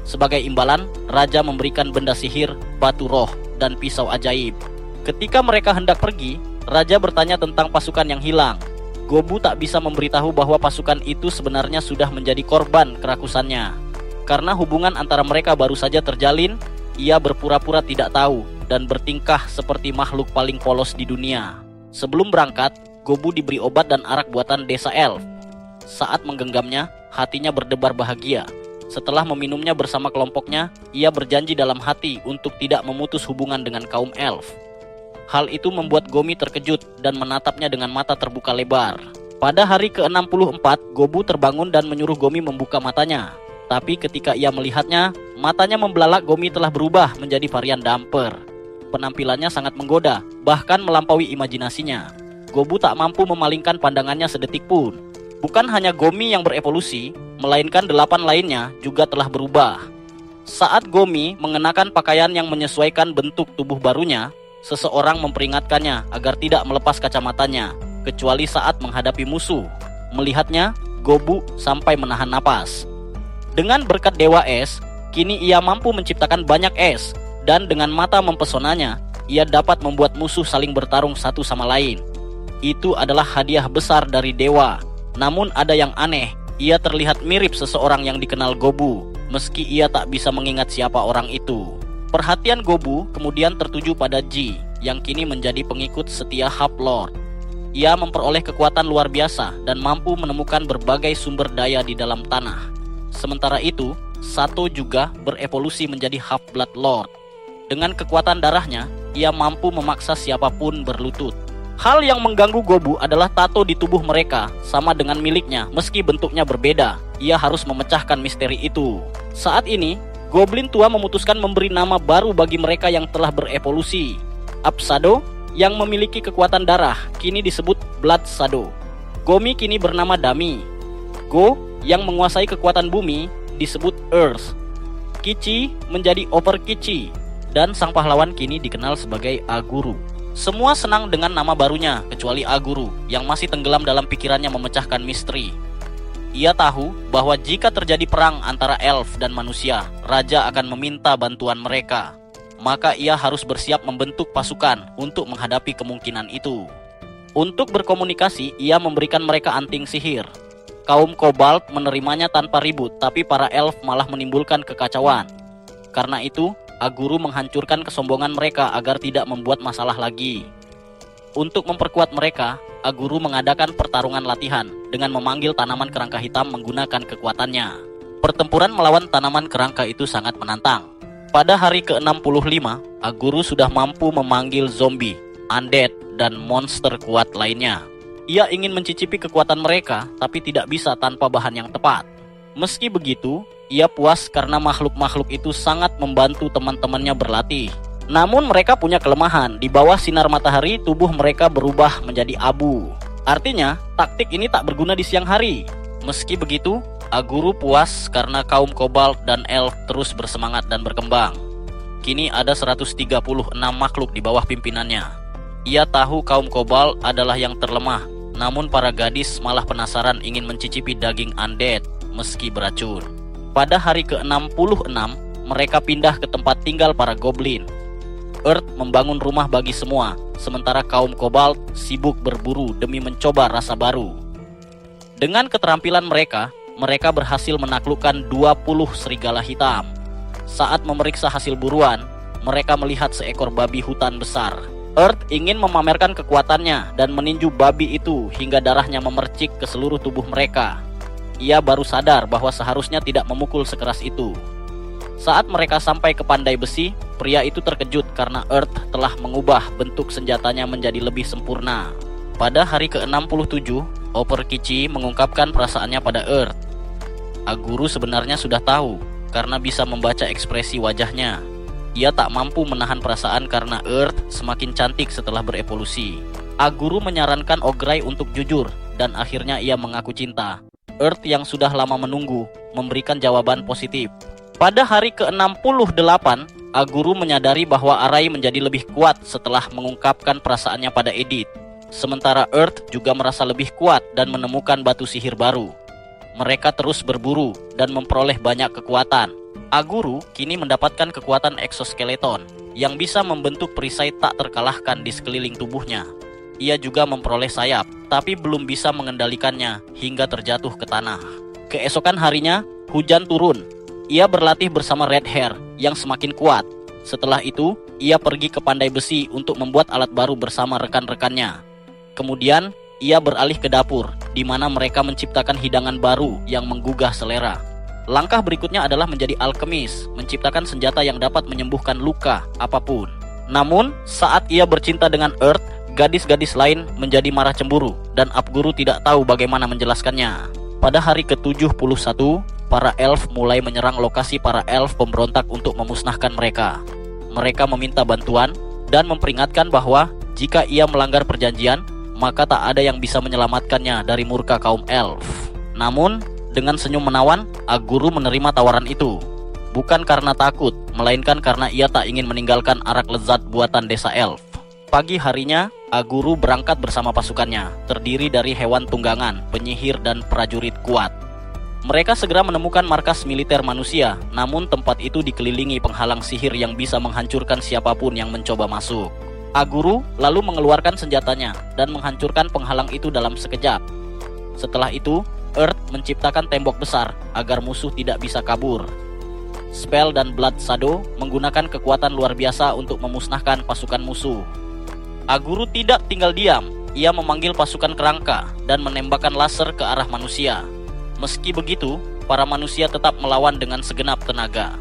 Sebagai imbalan, raja memberikan benda sihir, batu roh, dan pisau ajaib. Ketika mereka hendak pergi, raja bertanya tentang pasukan yang hilang. Gobu tak bisa memberitahu bahwa pasukan itu sebenarnya sudah menjadi korban kerakusannya. Karena hubungan antara mereka baru saja terjalin, ia berpura-pura tidak tahu dan bertingkah seperti makhluk paling polos di dunia. Sebelum berangkat, Gobu diberi obat dan arak buatan desa elf. Saat menggenggamnya, hatinya berdebar bahagia. Setelah meminumnya bersama kelompoknya, ia berjanji dalam hati untuk tidak memutus hubungan dengan kaum elf. Hal itu membuat Gomi terkejut dan menatapnya dengan mata terbuka lebar. Pada hari ke-64, Gobu terbangun dan menyuruh Gomi membuka matanya. Tapi ketika ia melihatnya, matanya membelalak. Gomi telah berubah menjadi varian Damper. Penampilannya sangat menggoda, bahkan melampaui imajinasinya. Gobu tak mampu memalingkan pandangannya sedetik pun. Bukan hanya Gomi yang berevolusi, melainkan 8 lainnya juga telah berubah. Saat Gomi mengenakan pakaian yang menyesuaikan bentuk tubuh barunya, seseorang memperingatkannya agar tidak melepas kacamatanya, kecuali saat menghadapi musuh. Melihatnya, Gobu sampai menahan napas. Dengan berkat Dewa Es, kini ia mampu menciptakan banyak es, dan dengan mata mempesonanya, ia dapat membuat musuh saling bertarung satu sama lain. Itu adalah hadiah besar dari dewa. Namun ada yang aneh, ia terlihat mirip seseorang yang dikenal Gobu, meski ia tak bisa mengingat siapa orang itu. Perhatian Gobu kemudian tertuju pada Ji, yang kini menjadi pengikut setia Half Lord. Ia memperoleh kekuatan luar biasa dan mampu menemukan berbagai sumber daya di dalam tanah. Sementara itu, Sato juga berevolusi menjadi Half Blood Lord. Dengan kekuatan darahnya, ia mampu memaksa siapapun berlutut. Hal yang mengganggu Gobu adalah tato di tubuh mereka sama dengan miliknya, meski bentuknya berbeda. Ia harus memecahkan misteri itu. Saat ini, Goblin tua memutuskan memberi nama baru bagi mereka yang telah berevolusi. Apsado, yang memiliki kekuatan darah, kini disebut Blood Shadow. Gomi kini bernama Dami. Go, yang menguasai kekuatan bumi, disebut Earth. Kichi menjadi Over Kichi, dan sang pahlawan kini dikenal sebagai Aguru. Semua senang dengan nama barunya, kecuali Aguru, yang masih tenggelam dalam pikirannya memecahkan misteri. Ia tahu bahwa jika terjadi perang antara elf dan manusia, raja akan meminta bantuan mereka. Maka ia harus bersiap membentuk pasukan untuk menghadapi kemungkinan itu. Untuk berkomunikasi, ia memberikan mereka anting sihir. Kaum Kobold menerimanya tanpa ribut, tapi para elf malah menimbulkan kekacauan. Karena itu, Aguru menghancurkan kesombongan mereka agar tidak membuat masalah lagi. Untuk memperkuat mereka, Aguru mengadakan pertarungan latihan dengan memanggil tanaman kerangka hitam menggunakan kekuatannya. Pertempuran melawan tanaman kerangka itu sangat menantang. Pada hari ke-65, Aguru sudah mampu memanggil zombie, undead, dan monster kuat lainnya. Ia ingin mencicipi kekuatan mereka, tapi tidak bisa tanpa bahan yang tepat. Meski begitu, ia puas karena makhluk-makhluk itu sangat membantu teman-temannya berlatih. Namun mereka punya kelemahan, di bawah sinar matahari tubuh mereka berubah menjadi abu. Artinya, taktik ini tak berguna di siang hari. Meski begitu, Aguru puas karena kaum Kobold dan Elf terus bersemangat dan berkembang. kini ada 136 makhluk di bawah pimpinannya. Ia tahu kaum Kobalt adalah yang terlemah, namun para gadis malah penasaran ingin mencicipi daging undead meski beracun. Pada hari ke-66, mereka pindah ke tempat tinggal para goblin. Earth membangun rumah bagi semua, sementara kaum Kobalt sibuk berburu demi mencoba rasa baru. Dengan keterampilan mereka berhasil menaklukkan 20 serigala hitam. Saat memeriksa hasil buruan, mereka melihat seekor babi hutan besar. Earth ingin memamerkan kekuatannya dan meninju babi itu hingga darahnya memercik ke seluruh tubuh mereka. Ia baru sadar bahwa seharusnya tidak memukul sekeras itu. Saat mereka sampai ke pandai besi, pria itu terkejut karena Earth telah mengubah bentuk senjatanya menjadi lebih sempurna. Pada hari ke-67, Oper Kichi mengungkapkan perasaannya pada Earth. Aguru sebenarnya sudah tahu karena bisa membaca ekspresi wajahnya. Ia tak mampu menahan perasaan karena Earth semakin cantik setelah berevolusi. Aguru menyarankan Ogray untuk jujur dan akhirnya ia mengaku cinta. Earth yang sudah lama menunggu memberikan jawaban positif. Pada hari ke-68, Aguru menyadari bahwa Arai menjadi lebih kuat setelah mengungkapkan perasaannya pada Edith. Sementara Earth juga merasa lebih kuat dan menemukan batu sihir baru. Mereka terus berburu dan memperoleh banyak kekuatan. Aguru kini mendapatkan kekuatan exoskeleton yang bisa membentuk perisai tak terkalahkan di sekeliling tubuhnya. Ia juga memperoleh sayap, tapi belum bisa mengendalikannya hingga terjatuh ke tanah. Keesokan harinya, hujan turun. Ia berlatih bersama Red Hair yang semakin kuat. Setelah itu, ia pergi ke pandai besi untuk membuat alat baru bersama rekan-rekannya. Kemudian, ia beralih ke dapur, di mana mereka menciptakan hidangan baru yang menggugah selera. Langkah berikutnya adalah menjadi alkemis, menciptakan senjata yang dapat menyembuhkan luka apapun. Namun, saat ia bercinta dengan Earth, gadis-gadis lain menjadi marah cemburu, dan Abguru tidak tahu bagaimana menjelaskannya. Pada hari ke-71, para elf mulai menyerang lokasi para elf pemberontak untuk memusnahkan mereka. Mereka meminta bantuan dan memperingatkan bahwa jika ia melanggar perjanjian, maka tak ada yang bisa menyelamatkannya dari murka kaum elf. Namun, dengan senyum menawan, Aguru menerima tawaran itu. Bukan karena takut, melainkan karena ia tak ingin meninggalkan arak lezat buatan desa elf. Pagi harinya, Aguru berangkat bersama pasukannya, terdiri dari hewan tunggangan, penyihir, dan prajurit kuat. Mereka segera menemukan markas militer manusia, namun tempat itu dikelilingi penghalang sihir yang bisa menghancurkan siapapun yang mencoba masuk. Aguru lalu mengeluarkan senjatanya dan menghancurkan penghalang itu dalam sekejap. Setelah itu, Earth menciptakan tembok besar agar musuh tidak bisa kabur. Spell dan Blood Shadow menggunakan kekuatan luar biasa untuk memusnahkan pasukan musuh. Aguru tidak tinggal diam, ia memanggil pasukan kerangka dan menembakkan laser ke arah manusia. Meski begitu, para manusia tetap melawan dengan segenap tenaga.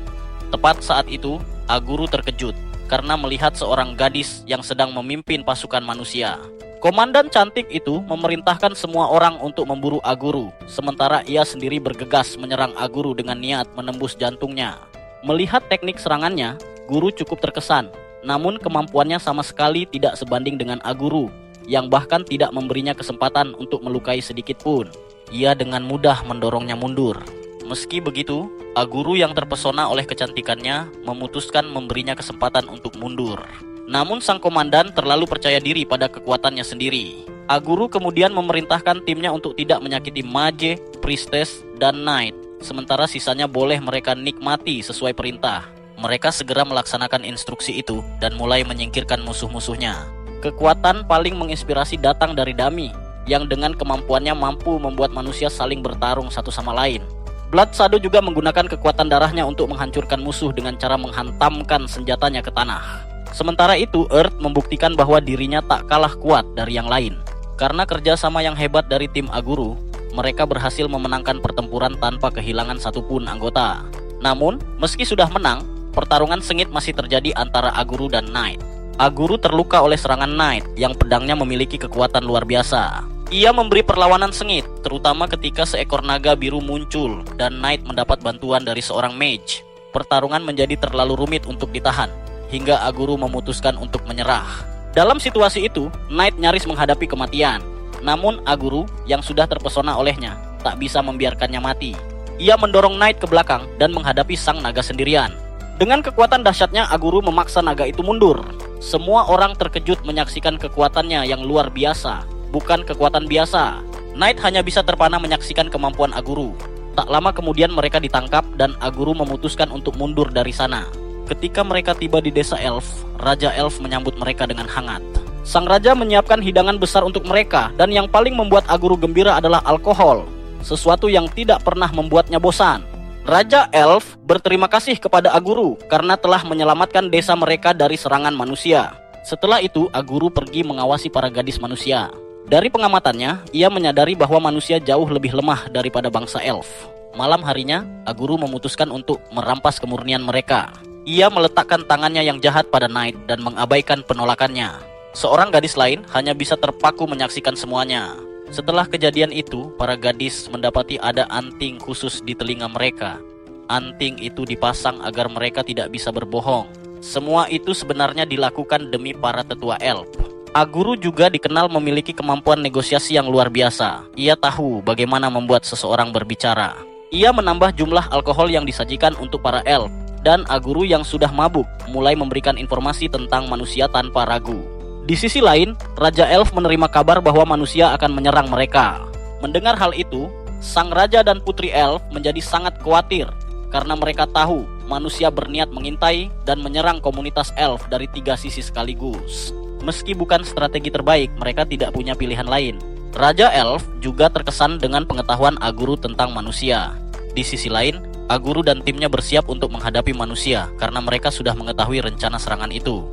Tepat saat itu, Aguru terkejut karena melihat seorang gadis yang sedang memimpin pasukan manusia. Komandan cantik itu memerintahkan semua orang untuk memburu Aguru, sementara ia sendiri bergegas menyerang Aguru dengan niat menembus jantungnya. Melihat teknik serangannya, Guru cukup terkesan, namun kemampuannya sama sekali tidak sebanding dengan Aguru, yang bahkan tidak memberinya kesempatan untuk melukai sedikit pun. Ia dengan mudah mendorongnya mundur. Meski begitu, Aguru yang terpesona oleh kecantikannya memutuskan memberinya kesempatan untuk mundur. Namun sang komandan terlalu percaya diri pada kekuatannya sendiri. Aguru kemudian memerintahkan timnya untuk tidak menyakiti Mage, Priestess, dan Knight. Sementara sisanya boleh mereka nikmati sesuai perintah. Mereka segera melaksanakan instruksi itu dan mulai menyingkirkan musuh-musuhnya. Kekuatan paling menginspirasi datang dari Dami, yang dengan kemampuannya mampu membuat manusia saling bertarung satu sama lain. Blood Shadow juga menggunakan kekuatan darahnya untuk menghancurkan musuh dengan cara menghantamkan senjatanya ke tanah. Sementara itu, Earth membuktikan bahwa dirinya tak kalah kuat dari yang lain. Karena kerjasama yang hebat dari tim Aguru, mereka berhasil memenangkan pertempuran tanpa kehilangan satupun anggota. Namun, meski sudah menang, pertarungan sengit masih terjadi antara Aguru dan Knight. Aguru terluka oleh serangan Knight yang pedangnya memiliki kekuatan luar biasa. Ia memberi perlawanan sengit, terutama ketika seekor naga biru muncul dan Knight mendapat bantuan dari seorang mage. Pertarungan menjadi terlalu rumit untuk ditahan, hingga Aguru memutuskan untuk menyerah. Dalam situasi itu, Knight nyaris menghadapi kematian. Namun Aguru yang sudah terpesona olehnya tak bisa membiarkannya mati. Ia mendorong Knight ke belakang dan menghadapi sang naga sendirian. Dengan kekuatan dahsyatnya, Aguru memaksa naga itu mundur. Semua orang terkejut menyaksikan kekuatannya yang luar biasa. Bukan kekuatan biasa. Knight hanya bisa terpana menyaksikan kemampuan Aguru. Tak lama kemudian mereka ditangkap dan Aguru memutuskan untuk mundur dari sana. Ketika mereka tiba di desa Elf, Raja Elf menyambut mereka dengan hangat. Sang raja menyiapkan hidangan besar untuk mereka, dan yang paling membuat Aguru gembira adalah alkohol. Sesuatu yang tidak pernah membuatnya bosan. Raja Elf berterima kasih kepada Aguru karena telah menyelamatkan desa mereka dari serangan manusia. Setelah itu, Aguru pergi mengawasi para gadis manusia. Dari pengamatannya, ia menyadari bahwa manusia jauh lebih lemah daripada bangsa Elf. Malam harinya, Aguru memutuskan untuk merampas kemurnian mereka. Ia meletakkan tangannya yang jahat pada Knight dan mengabaikan penolakannya. Seorang gadis lain hanya bisa terpaku menyaksikan semuanya. Setelah kejadian itu, para gadis mendapati ada anting khusus di telinga mereka. Anting itu dipasang agar mereka tidak bisa berbohong. Semua itu sebenarnya dilakukan demi para tetua Elf. Aguru juga dikenal memiliki kemampuan negosiasi yang luar biasa. Ia tahu bagaimana membuat seseorang berbicara. Ia menambah jumlah alkohol yang disajikan untuk para Elf, dan Aguru yang sudah mabuk mulai memberikan informasi tentang manusia tanpa ragu. Di sisi lain, Raja Elf menerima kabar bahwa manusia akan menyerang mereka. Mendengar hal itu, sang raja dan putri Elf menjadi sangat khawatir karena mereka tahu manusia berniat mengintai dan menyerang komunitas Elf dari 3 sisi sekaligus. Meski bukan strategi terbaik, mereka tidak punya pilihan lain. Raja Elf juga terkesan dengan pengetahuan Aguru tentang manusia. Di sisi lain, Aguru dan timnya bersiap untuk menghadapi manusia karena mereka sudah mengetahui rencana serangan itu.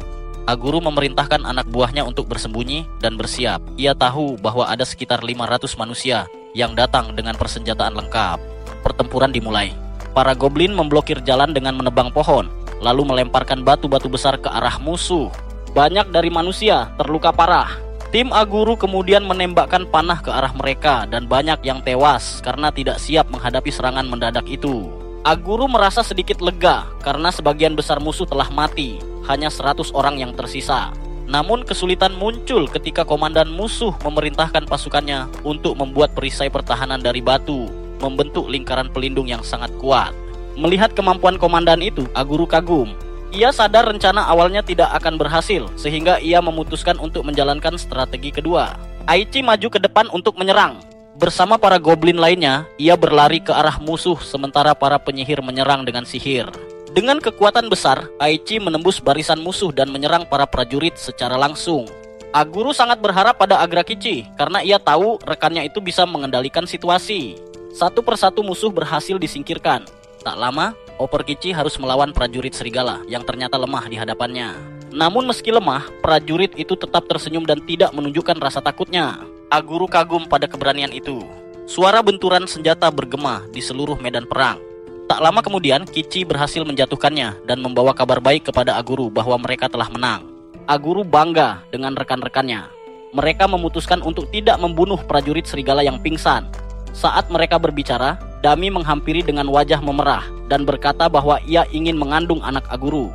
Aguru memerintahkan anak buahnya untuk bersembunyi dan bersiap. Ia tahu bahwa ada sekitar 500 manusia yang datang dengan persenjataan lengkap. Pertempuran dimulai. Para goblin memblokir jalan dengan menebang pohon, lalu melemparkan batu-batu besar ke arah musuh. Banyak dari manusia terluka parah. Tim Aguru kemudian menembakkan panah ke arah mereka dan banyak yang tewas karena tidak siap menghadapi serangan mendadak itu. Aguru merasa sedikit lega karena sebagian besar musuh telah mati. Hanya 100 orang yang tersisa. Namun kesulitan muncul ketika komandan musuh memerintahkan pasukannya untuk membuat perisai pertahanan dari batu, membentuk lingkaran pelindung yang sangat kuat. Melihat kemampuan komandan itu, Aguru kagum. Ia sadar rencana awalnya tidak akan berhasil, sehingga ia memutuskan untuk menjalankan strategi kedua. Aichi maju ke depan untuk menyerang. Bersama para goblin lainnya, ia berlari ke arah musuh sementara para penyihir menyerang dengan sihir. Dengan kekuatan besar, Aichi menembus barisan musuh dan menyerang para prajurit secara langsung. Aguru sangat berharap pada Agrakichi karena ia tahu rekannya itu bisa mengendalikan situasi. Satu persatu musuh berhasil disingkirkan. Tak lama, Operkichi harus melawan prajurit serigala yang ternyata lemah di hadapannya. Namun meski lemah, prajurit itu tetap tersenyum dan tidak menunjukkan rasa takutnya. Aguru kagum pada keberanian itu. Suara benturan senjata bergema di seluruh medan perang. Tak lama kemudian, Kichi berhasil menjatuhkannya dan membawa kabar baik kepada Aguru bahwa mereka telah menang. Aguru bangga dengan rekan-rekannya. Mereka memutuskan untuk tidak membunuh prajurit serigala yang pingsan. Saat mereka berbicara, Dami menghampiri dengan wajah memerah dan berkata bahwa ia ingin mengandung anak Aguru.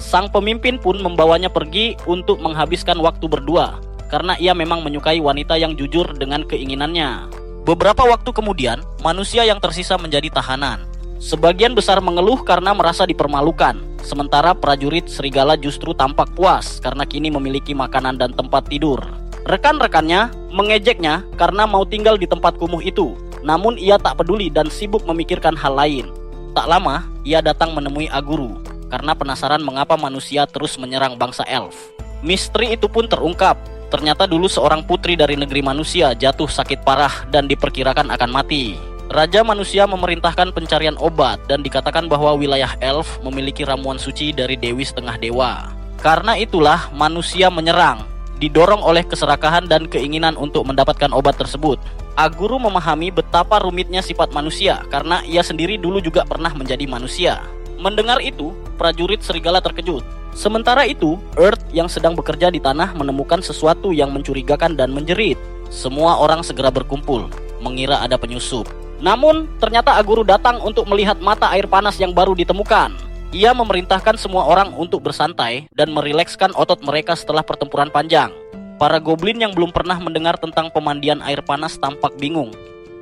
Sang pemimpin pun membawanya pergi untuk menghabiskan waktu berdua, karena ia memang menyukai wanita yang jujur dengan keinginannya. Beberapa waktu kemudian, manusia yang tersisa menjadi tahanan. Sebagian besar mengeluh karena merasa dipermalukan, sementara prajurit serigala justru tampak puas karena kini memiliki makanan dan tempat tidur. Rekan-rekannya mengejeknya karena mau tinggal di tempat kumuh itu, namun ia tak peduli dan sibuk memikirkan hal lain. Tak lama, ia datang menemui Aguru karena penasaran mengapa manusia terus menyerang bangsa Elf. Misteri itu pun terungkap. Ternyata dulu seorang putri dari negeri manusia jatuh sakit parah dan diperkirakan akan mati. Raja manusia memerintahkan pencarian obat dan dikatakan bahwa wilayah Elf memiliki ramuan suci dari Dewi Setengah Dewa. Karena itulah manusia menyerang, didorong oleh keserakahan dan keinginan untuk mendapatkan obat tersebut. Aguru memahami betapa rumitnya sifat manusia karena ia sendiri dulu juga pernah menjadi manusia. Mendengar itu, prajurit serigala terkejut. Sementara itu, Earth yang sedang bekerja di tanah menemukan sesuatu yang mencurigakan dan menjerit. Semua orang segera berkumpul, mengira ada penyusup. Namun, ternyata Aguru datang untuk melihat mata air panas yang baru ditemukan. Ia memerintahkan semua orang untuk bersantai dan merilekskan otot mereka setelah pertempuran panjang. Para goblin yang belum pernah mendengar tentang pemandian air panas tampak bingung.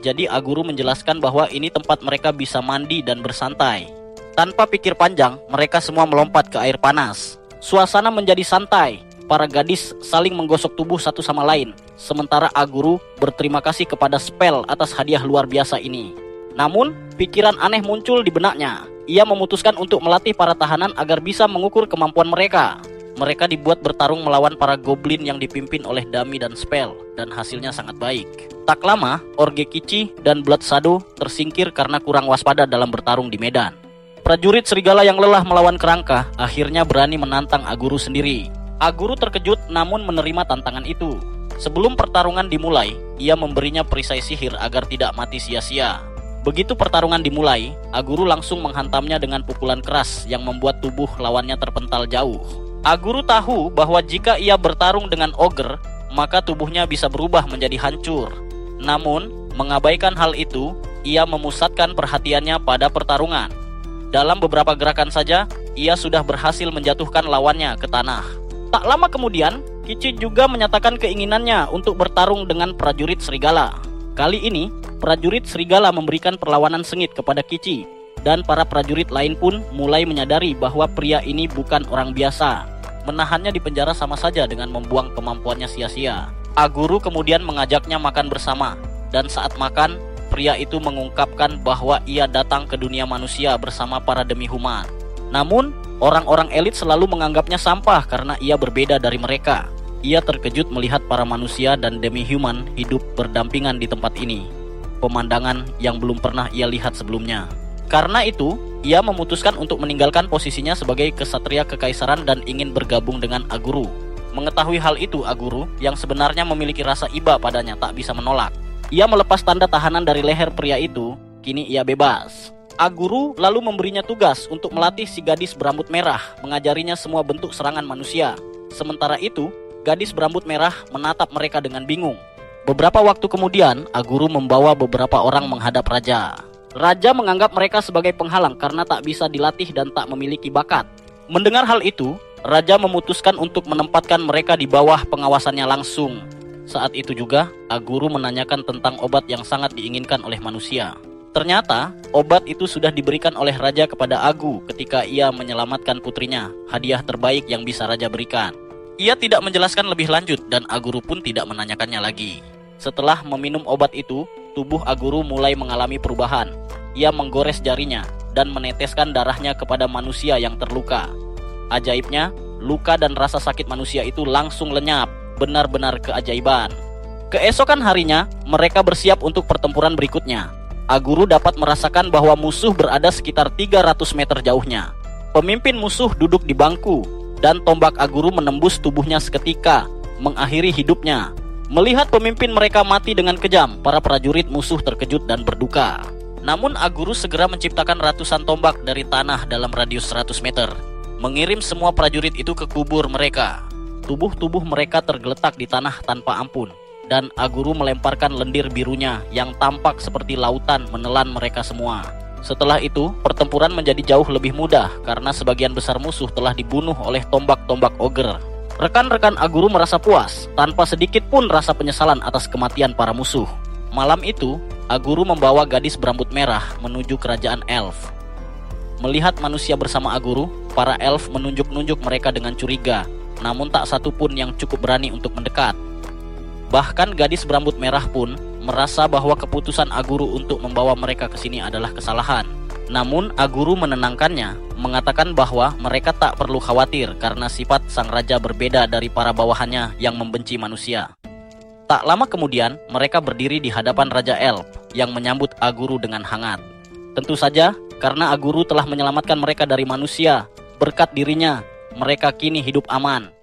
Jadi Aguru menjelaskan bahwa ini tempat mereka bisa mandi dan bersantai. Tanpa pikir panjang, mereka semua melompat ke air panas. Suasana menjadi santai. Para gadis saling menggosok tubuh satu sama lain, sementara Aguru berterima kasih kepada Spell atas hadiah luar biasa ini. Namun, pikiran aneh muncul di benaknya. Ia memutuskan untuk melatih para tahanan agar bisa mengukur kemampuan mereka. Mereka dibuat bertarung melawan para goblin yang dipimpin oleh Dami dan Spell, dan hasilnya sangat baik. Tak lama, Orge Kichi dan Blood Shadow tersingkir karena kurang waspada dalam bertarung di medan. Prajurit serigala yang lelah melawan kerangka akhirnya berani menantang Aguru sendiri. Aguru terkejut namun menerima tantangan itu. Sebelum pertarungan dimulai, ia memberinya perisai sihir agar tidak mati sia-sia. Begitu pertarungan dimulai, Aguru langsung menghantamnya dengan pukulan keras yang membuat tubuh lawannya terpental jauh. Aguru tahu bahwa jika ia bertarung dengan ogre, maka tubuhnya bisa berubah menjadi hancur. Namun, mengabaikan hal itu, ia memusatkan perhatiannya pada pertarungan. Dalam beberapa gerakan saja, ia sudah berhasil menjatuhkan lawannya ke tanah. Tak lama kemudian, Kichi juga menyatakan keinginannya untuk bertarung dengan prajurit serigala. Kali ini, prajurit serigala memberikan perlawanan sengit kepada Kichi, dan para prajurit lain pun mulai menyadari bahwa pria ini bukan orang biasa. Menahannya di penjara sama saja dengan membuang kemampuannya sia-sia. Aguru kemudian mengajaknya makan bersama, dan saat makan, pria itu mengungkapkan bahwa ia datang ke dunia manusia bersama para demi-human. Namun, orang-orang elit selalu menganggapnya sampah karena ia berbeda dari mereka. Ia terkejut melihat para manusia dan demi-human hidup berdampingan di tempat ini. Pemandangan yang belum pernah ia lihat sebelumnya. Karena itu, ia memutuskan untuk meninggalkan posisinya sebagai kesatria kekaisaran dan ingin bergabung dengan Aguru. Mengetahui hal itu, Aguru, yang sebenarnya memiliki rasa iba padanya, tak bisa menolak. Ia melepas tanda tahanan dari leher pria itu, kini ia bebas. Aguru lalu memberinya tugas untuk melatih si gadis berambut merah, mengajarinya semua bentuk serangan manusia. Sementara itu, gadis berambut merah menatap mereka dengan bingung. Beberapa waktu kemudian, Aguru membawa beberapa orang menghadap raja. Raja menganggap mereka sebagai penghalang karena tak bisa dilatih dan tak memiliki bakat. Mendengar hal itu, raja memutuskan untuk menempatkan mereka di bawah pengawasannya langsung. Saat itu juga, Aguru menanyakan tentang obat yang sangat diinginkan oleh manusia. Ternyata, obat itu sudah diberikan oleh raja kepada Agu ketika ia menyelamatkan putrinya, hadiah terbaik yang bisa raja berikan. Ia tidak menjelaskan lebih lanjut dan Aguru pun tidak menanyakannya lagi. Setelah meminum obat itu, tubuh Aguru mulai mengalami perubahan. Ia menggores jarinya dan meneteskan darahnya kepada manusia yang terluka. Ajaibnya, luka dan rasa sakit manusia itu langsung lenyap, benar-benar keajaiban. Keesokan harinya, mereka bersiap untuk pertempuran berikutnya. Aguru dapat merasakan bahwa musuh berada sekitar 300 meter jauhnya. Pemimpin musuh duduk di bangku, dan tombak Aguru menembus tubuhnya seketika, mengakhiri hidupnya. Melihat pemimpin mereka mati dengan kejam, para prajurit musuh terkejut dan berduka. Namun Aguru segera menciptakan ratusan tombak dari tanah dalam radius 100 meter, mengirim semua prajurit itu ke kubur mereka. Tubuh-tubuh mereka tergeletak di tanah tanpa ampun, dan Aguru melemparkan lendir birunya yang tampak seperti lautan menelan mereka semua. Setelah itu, pertempuran menjadi jauh lebih mudah karena sebagian besar musuh telah dibunuh oleh tombak-tombak ogre. Rekan-rekan Aguru merasa puas, tanpa sedikit pun rasa penyesalan atas kematian para musuh. Malam itu, Aguru membawa gadis berambut merah menuju kerajaan elf. Melihat manusia bersama Aguru, para elf menunjuk-nunjuk mereka dengan curiga, namun tak satu pun yang cukup berani untuk mendekat. Bahkan gadis berambut merah pun merasa bahwa keputusan Aguru untuk membawa mereka ke sini adalah kesalahan. Namun Aguru menenangkannya, mengatakan bahwa mereka tak perlu khawatir karena sifat sang raja berbeda dari para bawahannya yang membenci manusia. Tak lama kemudian, mereka berdiri di hadapan Raja Elf yang menyambut Aguru dengan hangat. Tentu saja, karena Aguru telah menyelamatkan mereka dari manusia, berkat dirinya, mereka kini hidup aman.